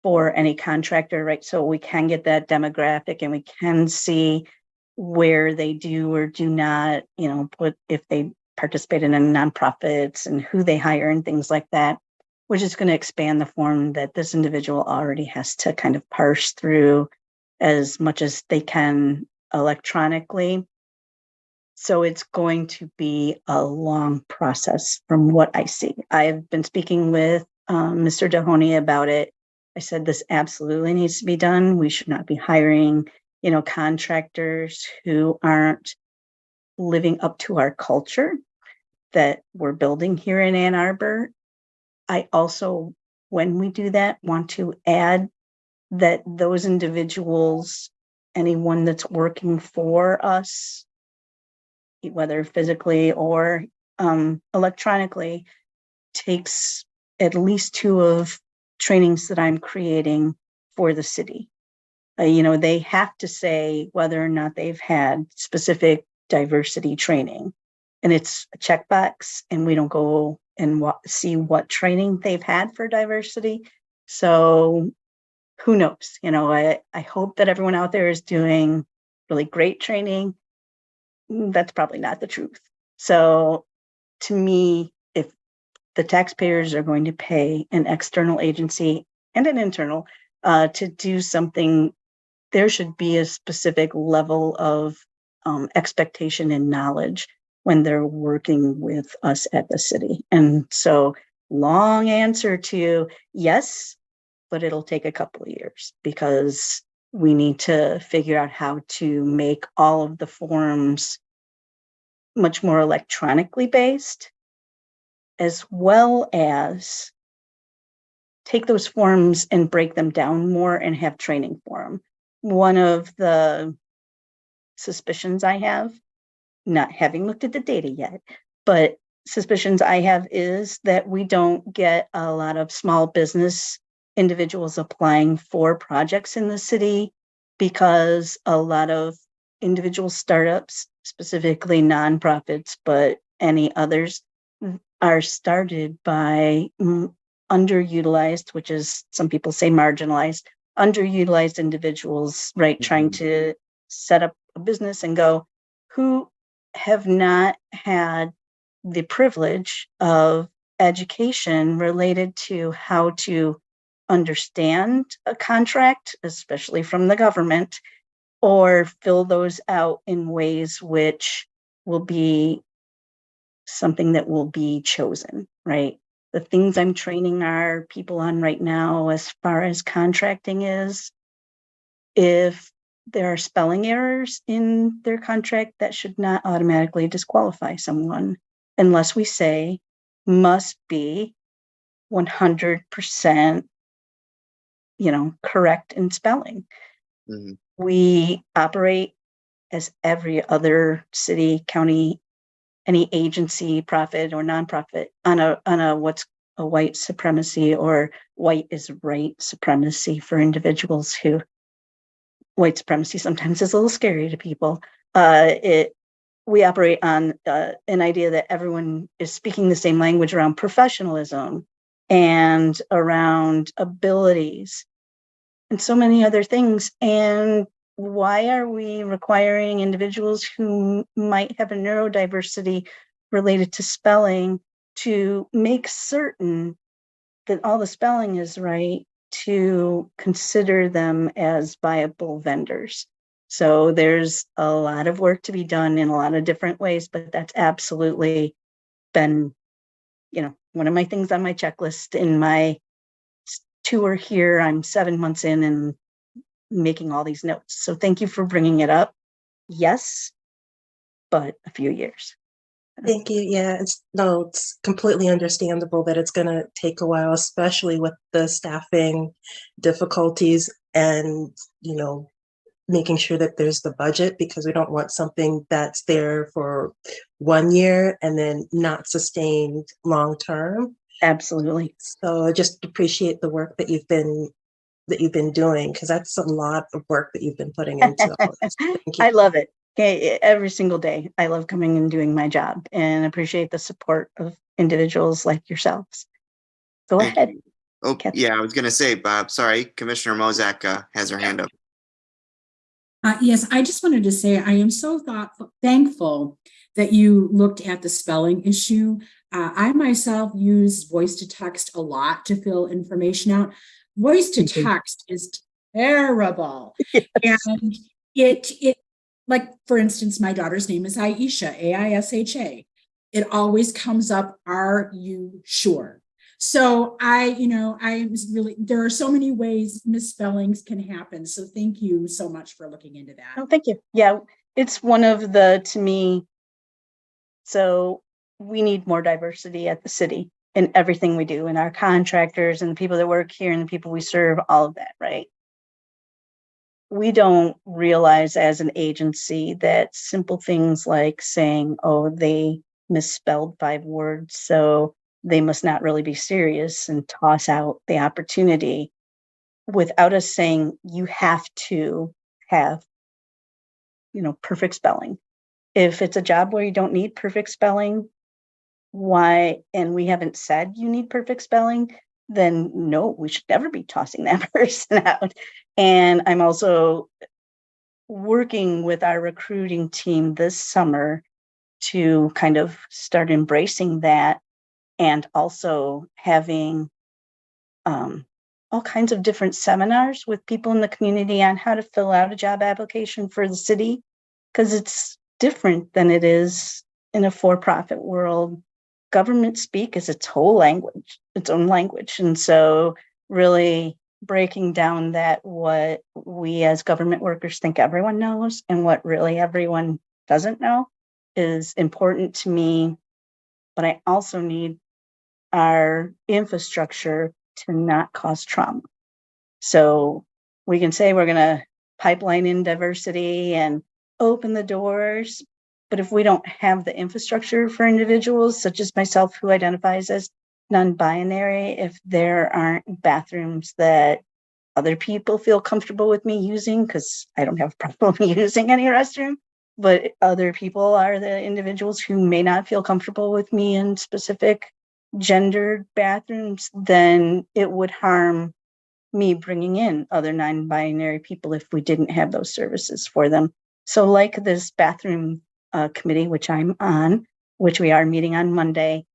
for any contractor, right? So we can get that demographic and we can see where they do or do not, if they participate in nonprofits and who they hire and things like that, which is going to expand the form that this individual already has to kind of parse through as much as they can electronically. So it's going to be a long process from what I see. I've been speaking with Mr. Dahoney about it. I said this absolutely needs to be done. We should not be hiring, contractors who aren't living up to our culture that we're building here in Ann Arbor. I also, when we do that, want to add that those individuals, anyone that's working for us, whether physically or electronically, takes at least 2 of trainings that I'm creating for the city. They have to say whether or not they've had specific diversity training. And it's a checkbox, and we don't go and see what training they've had for diversity. So who knows? I hope that everyone out there is doing really great training. That's probably not the truth. So to me, if the taxpayers are going to pay an external agency and an internal to do something, there should be a specific level of expectation and knowledge when they're working with us at the city. And so, long answer to yes, but it'll take a couple of years because we need to figure out how to make all of the forms much more electronically based, as well as take those forms and break them down more and have training for them. One of the suspicions I have, not having looked at the data yet, but suspicions I have is that we don't get a lot of small business individuals applying for projects in the city because a lot of individual startups, specifically nonprofits, but any others, are started by underutilized, which is some people say marginalized, underutilized individuals, right? Trying to set up a business and go, who have not had the privilege of education related to how to understand a contract, especially from the government, or fill those out in ways which will be something that will be chosen, right? The things I'm training our people on right now, as far as contracting is, if there are spelling errors in their contract, that should not automatically disqualify someone unless we say must be 100%, correct in spelling. Mm-hmm. We operate as every other city, county, any agency, profit or nonprofit on a what's a white supremacy or white is right supremacy for individuals who white supremacy sometimes is a little scary to people. We operate on an idea that everyone is speaking the same language around professionalism and around abilities and so many other things. And why are we requiring individuals who might have a neurodiversity related to spelling to make certain that all the spelling is right, to consider them as viable vendors? So there's a lot of work to be done in a lot of different ways, but that's absolutely been, one of my things on my checklist in my tour here. I'm 7 months in and making all these notes. So thank you for bringing it up. Yes, but a few years. Thank you. Yeah, it's completely understandable that it's going to take a while, especially with the staffing difficulties and, making sure that there's the budget, because we don't want something that's there for 1 year and then not sustained long term. Absolutely. So I just appreciate the work that you've been doing, because that's a lot of work that you've been putting into all of this. Thank you. I love it. Okay, every single day. I love coming and doing my job and appreciate the support of individuals like yourselves. Go Thank ahead. you. Oh, Kathy. yeah, I was going to say, Bob, sorry, Commissioner Mozak has her hand up. Yes, I just wanted to say I am so thankful that you looked at the spelling issue. I myself use voice to text a lot to fill information out. Voice to text is terrible. Yes. And it like, for instance, my daughter's name is Aisha, Aisha. It always comes up, are you sure? So there are so many ways misspellings can happen. So thank you so much for looking into that. Oh, thank you. Yeah, it's one of the, to me, so we need more diversity at the city in everything we do, in our contractors and the people that work here and the people we serve, all of that, right? We don't realize as an agency that simple things like saying, oh, they misspelled 5 words, so they must not really be serious, and toss out the opportunity without us saying you have to have, perfect spelling. If it's a job where you don't need perfect spelling, why, and we haven't said you need perfect spelling, then no, we should never be tossing that person out. And I'm also working with our recruiting team this summer to kind of start embracing that, and also having all kinds of different seminars with people in the community on how to fill out a job application for the city, because it's different than it is in a for-profit world. Government speak is its own language. And so really breaking down that what we as government workers think everyone knows and what really everyone doesn't know is important to me. But I also need our infrastructure to not cause trauma. So we can say we're going to pipeline in diversity and open the doors, but if we don't have the infrastructure for individuals such as myself who identifies as non-binary, if there aren't bathrooms that other people feel comfortable with me using, because I don't have a problem using any restroom, but other people are the individuals who may not feel comfortable with me in specific gendered bathrooms, then it would harm me bringing in other non-binary people if we didn't have those services for them. So like this bathroom committee, which I'm on, which we are meeting on Monday,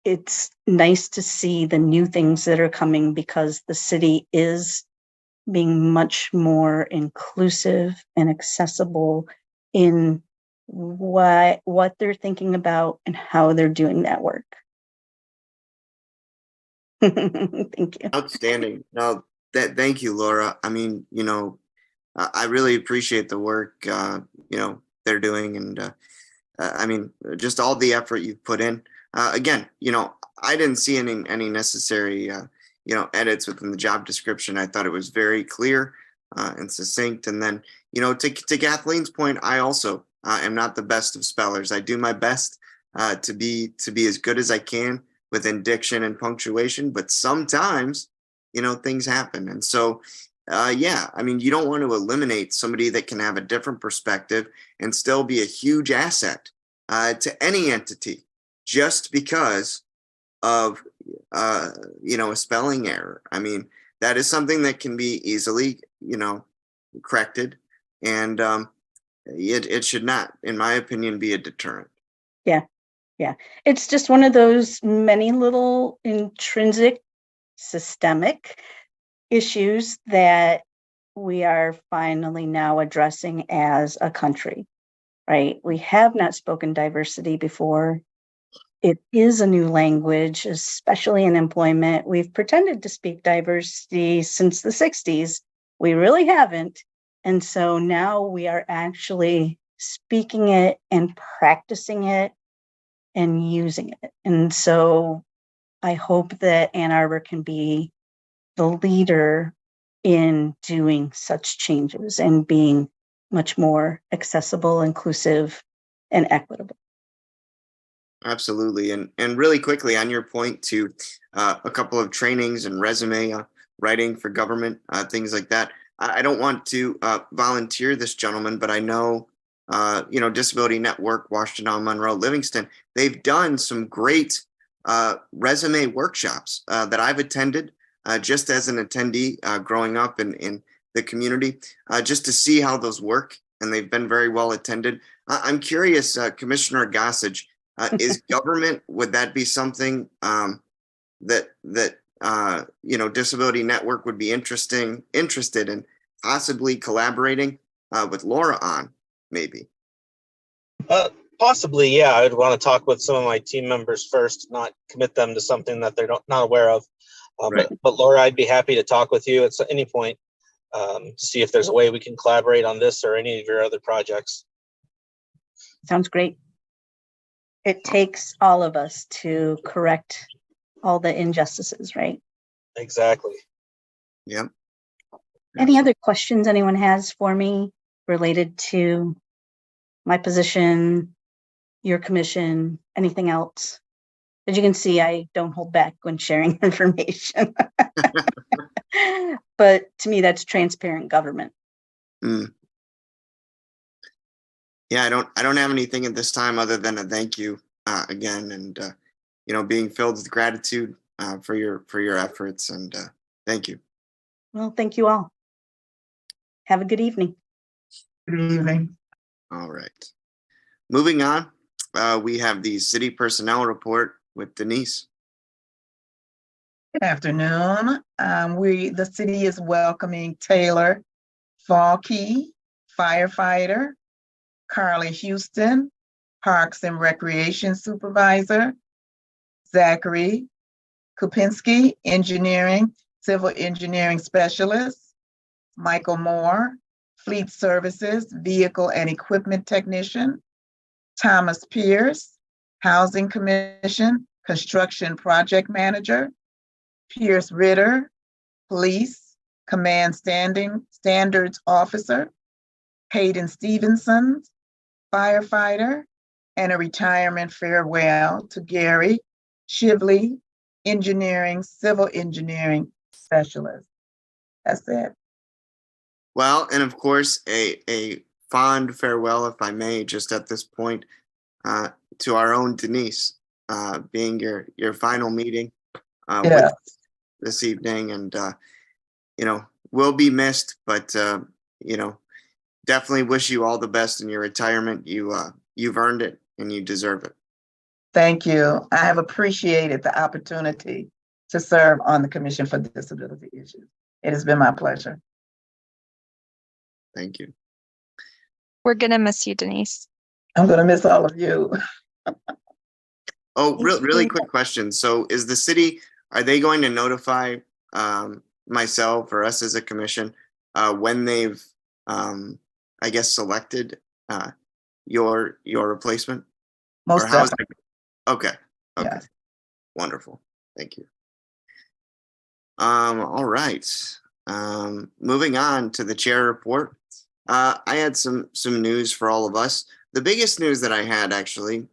it's nice to see the new things that are coming because the city is being much more inclusive and accessible in what they're thinking about and how they're doing that work. Thank you. Outstanding. No, thank you, Laura. I mean, I really appreciate the work, they're doing. And I mean, just all the effort you've put in. Again, I didn't see any necessary, edits within the job description. I thought it was very clear and succinct. And then, to Kathleen's point, I also am not the best of spellers. I do my best to be as good as I can within diction and punctuation, but sometimes, things happen. And so, yeah, I mean, you don't want to eliminate somebody that can have a different perspective and still be a huge asset to any entity just because of, a spelling error. I mean, that is something that can be easily, corrected. And it should not, in my opinion, be a deterrent. Yeah, it's just one of those many little intrinsic systemic issues that we are finally now addressing as a country, right? We have not spoken diversity before. It is a new language, especially in employment. We've pretended to speak diversity since the 60s. We really haven't. And so now we are actually speaking it and practicing it and using it. And so I hope that Ann Arbor can be the leader in doing such changes and being much more accessible, inclusive, and equitable. Absolutely. And really quickly on your point to a couple of trainings and resume writing for government, things like that. I don't want to volunteer this gentleman, but I know, Disability Network, Washington, Monroe, Livingston, they've done some great resume workshops that I've attended just as an attendee growing up in the community, just to see how those work. And they've been very well attended. I'm curious, Commissioner Gossage, is government, would that be something that Disability Network would be interested in possibly collaborating with Laura on, maybe? Possibly, yeah. I'd want to talk with some of my team members first, not commit them to something that they're not aware of. Right. But Laura, I'd be happy to talk with you at any point to see if there's a way we can collaborate on this or any of your other projects. Sounds great. It takes all of us to correct all the injustices, right? Exactly. Yep. Any other questions anyone has for me related to my position, your commission, anything else? As you can see, I don't hold back when sharing information. but to me, that's transparent government. Mm. Yeah, I don't have anything at this time other than a thank you again, and being filled with gratitude for your efforts, and thank you. Well, thank you all. Have a good evening. Good evening. All right. Moving on, we have the city personnel report with Denise. Good afternoon. The city is welcoming Taylor Falkey, firefighter, Carly Houston, Parks and Recreation Supervisor, Zachary Kupinski, Engineering, Civil Engineering Specialist, Michael Moore, Fleet Services, Vehicle and Equipment Technician, Thomas Pierce, Housing Commission, Construction Project Manager, Pierce Ritter, Police, Command Standards Officer, Hayden Stevenson, firefighter, and a retirement farewell to Gary Shively, Engineering, Civil Engineering Specialist. That's it. Well, and of course, a fond farewell, if I may, just at this point, to our own Denise, being your final meeting with this evening, and will be missed, but definitely wish you all the best in your retirement. You've earned it, and you deserve it. Thank you. I have appreciated the opportunity to serve on the Commission for Disability Issues. It has been my pleasure. Thank you. We're going to miss you, Denise. I'm going to miss all of you. Oh, really quick question. So is the city, are they going to notify myself or us as a commission when they've, I guess, selected your replacement? Most or how is definitely. that? Okay. Yes. Wonderful. Thank you. All right. Moving on to the chair report. I had some news for all of us. The biggest news that I had actually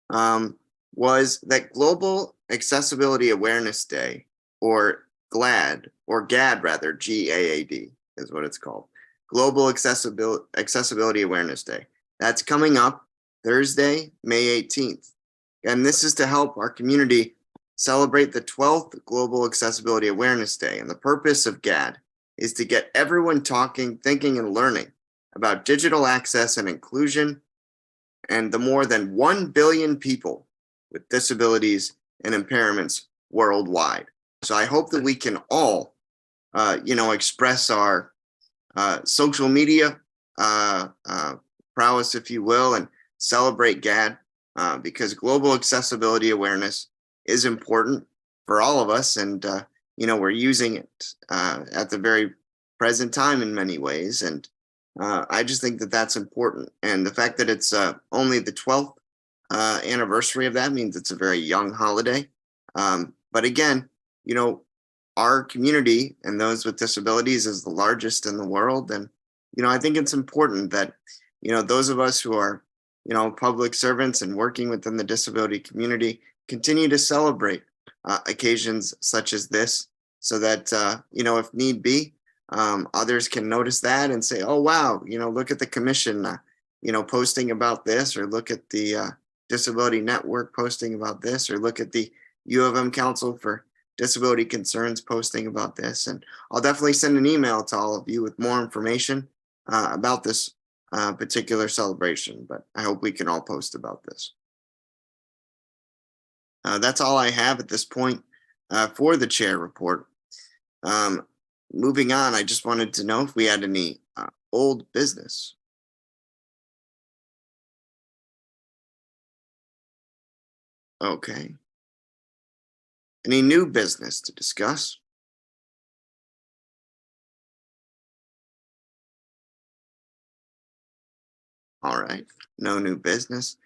was that Global Accessibility Awareness Day, or GLAD, or GAD rather, GAAD is what it's called. Global Accessibility Awareness Day. That's coming up Thursday, May 18th. And this is to help our community celebrate the 12th Global Accessibility Awareness Day. And the purpose of GAD is to get everyone talking, thinking, and learning about digital access and inclusion, and the more than 1 billion people with disabilities and impairments worldwide. So I hope that we can all, express our social media prowess, if you will, and celebrate GAD, because global accessibility awareness is important for all of us. And, we're using it at the very present time in many ways. And I just think that that's important. And the fact that it's only the 12th anniversary of that means it's a very young holiday. But again, our community and those with disabilities is the largest in the world. And, I think it's important that, those of us who are, public servants and working within the disability community continue to celebrate occasions such as this, so that, if need be, others can notice that and say, oh, wow, look at the commission, posting about this, or look at the Disability Network posting about this, or look at the U of M Council for Disability Concerns posting about this. And I'll definitely send an email to all of you with more information about this particular celebration, but I hope we can all post about this. That's all I have at this point for the chair report. Moving on, I just wanted to know if we had any old business. Okay. Any new business to discuss? All right, no new business.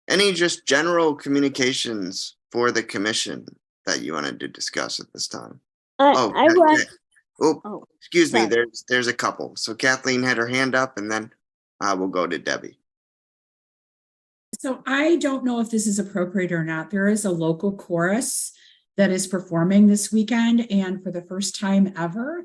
Any just general communications for the commission that you wanted to discuss at this time? Excuse me, there's a couple. So Kathleen had her hand up, and then we'll go to Debbie. So I don't know if this is appropriate or not. There is a local chorus that is performing this weekend, and for the first time ever,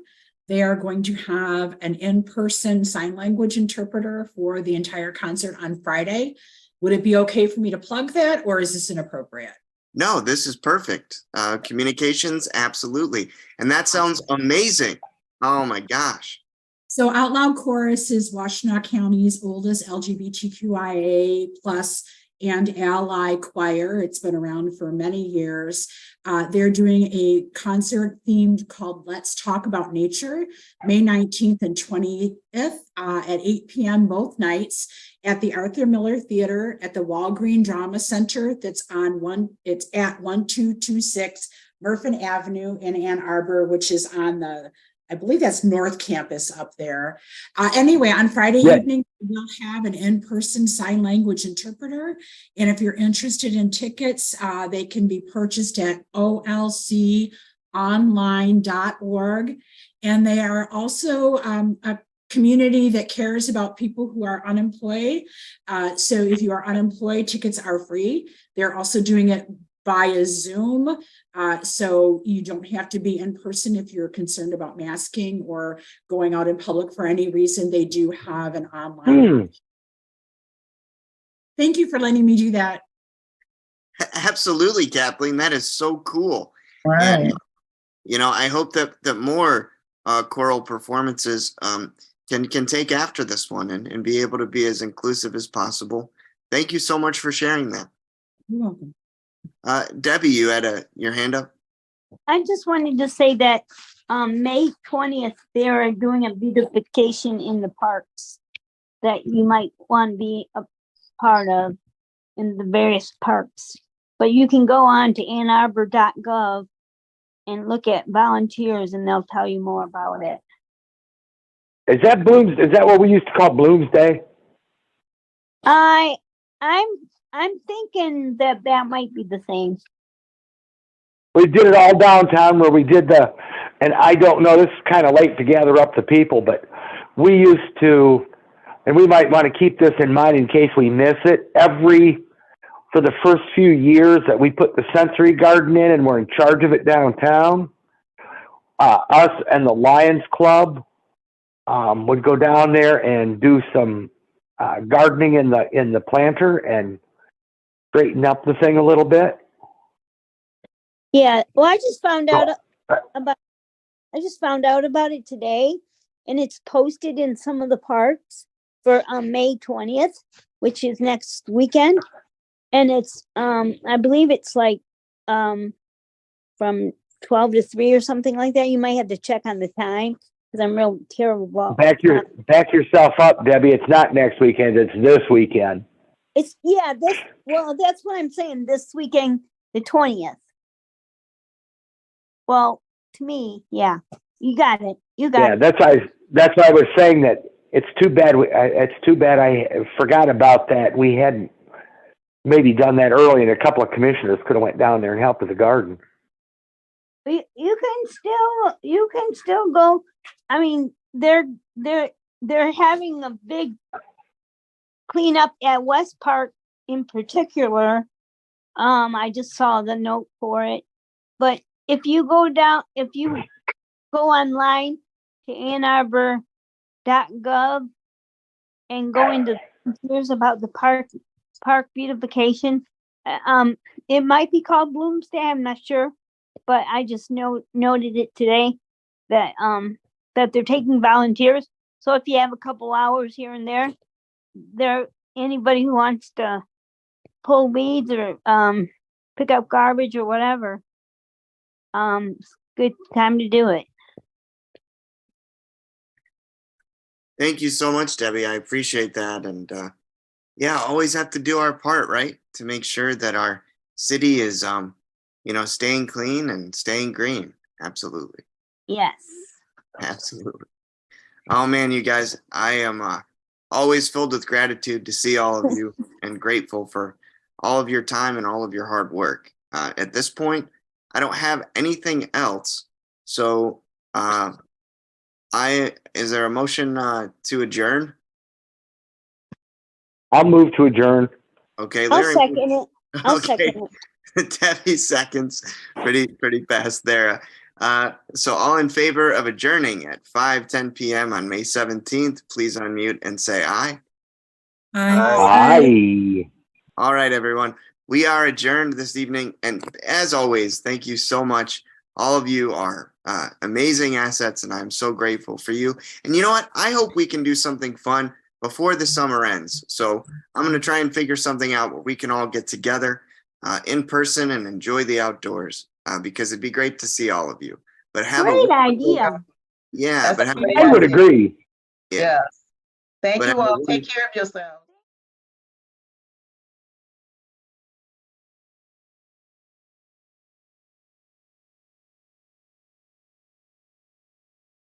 They are going to have an in-person sign language interpreter for the entire concert on Friday. Would it be okay for me to plug that, or is this inappropriate? No, this is perfect. Communications, absolutely. And that sounds amazing. Oh my gosh. So Out Loud Chorus is Washtenaw County's oldest LGBTQIA plus and ally choir. It's been around for many years. They're doing a concert themed called Let's Talk About Nature, May 19th and 20th at 8 p.m. both nights at the Arthur Miller Theater at the Walgreen Drama Center. It's at 1226 Murfin Avenue in Ann Arbor, which is on I believe that's North Campus up there. Anyway, on Friday evening, we'll have an in-person sign language interpreter. And if you're interested in tickets, they can be purchased at olconline.org. And they are also a community that cares about people who are unemployed. So if you are unemployed, tickets are free. They're also doing it via Zoom. So you don't have to be in person if you're concerned about masking or going out in public for any reason. They do have an online. Thank you for letting me do that. Absolutely, Kathleen. That is so cool. Right. And, I hope that more choral performances can take after this one and be able to be as inclusive as possible. Thank you so much for sharing that. You're welcome. Debbie, you had your hand up? I just wanted to say that May 20th, they are doing a beautification in the parks that you might want to be a part of in the various parks. But you can go on to annarbor.gov and look at volunteers and they'll tell you more about it. Is that what we used to call Bloomsday? I'm thinking that might be the same. We did it all downtown where we did and I don't know, this is kind of late to gather up the people, but we used to, and we might want to keep this in mind in case we miss it, for the first few years that we put the sensory garden in and we're in charge of it downtown, us and the Lions Club would go down there and do some gardening in the planter and straighten up the thing a little bit. Yeah, well, I just found out about it today, and it's posted in some of the parks for May 20th, which is next weekend, and it's I believe it's like from 12 to 3 or something like that. You might have to check on the time because I'm real terrible about back yourself up, Debbie. It's not next weekend, it's this weekend. That's what I'm saying, this weekend, the 20th. Well, to me, yeah, you got it. Yeah, that's why I was saying that it's too bad. It's too bad I forgot about that. We hadn't maybe done that early, and a couple of commissioners could have went down there and helped with the garden. You can still go. I mean, they're having a big cleanup at West Park in particular. I just saw the note for it, but if you go online to annarbor.gov and go into here's about the park beautification, it might be called Bloomsday, I'm not sure, but I just noted it today that they're taking volunteers. So if you have a couple hours here and there, anybody who wants to pull weeds or pick up garbage or whatever, it's a good time to do it. Thank you so much, Debbie. I appreciate that. And always have to do our part, right? To make sure that our city is, staying clean and staying green. Absolutely. Yes. Absolutely. Oh man, you guys, I am always filled with gratitude to see all of you and grateful for all of your time and all of your hard work. At this point, I don't have anything else. So is there a motion to adjourn? I'll move to adjourn. Okay, I'll Larry. second it. I'll second it. Debbie seconds. Pretty fast there. So all in favor of adjourning at 5:10 p.m. on May 17th, please unmute and say aye. Aye. All right, everyone. We are adjourned this evening. And as always, thank you so much. All of you are amazing assets, and I'm so grateful for you. And you know what? I hope we can do something fun before the summer ends. So I'm going to try and figure something out where we can all get together in person and enjoy the outdoors because it'd be great to see all of you. But have a Great idea. yeah, That's but a have great I would idea. agree. yeah. Yes. Thank But you have a all. really- Take care of yourselves.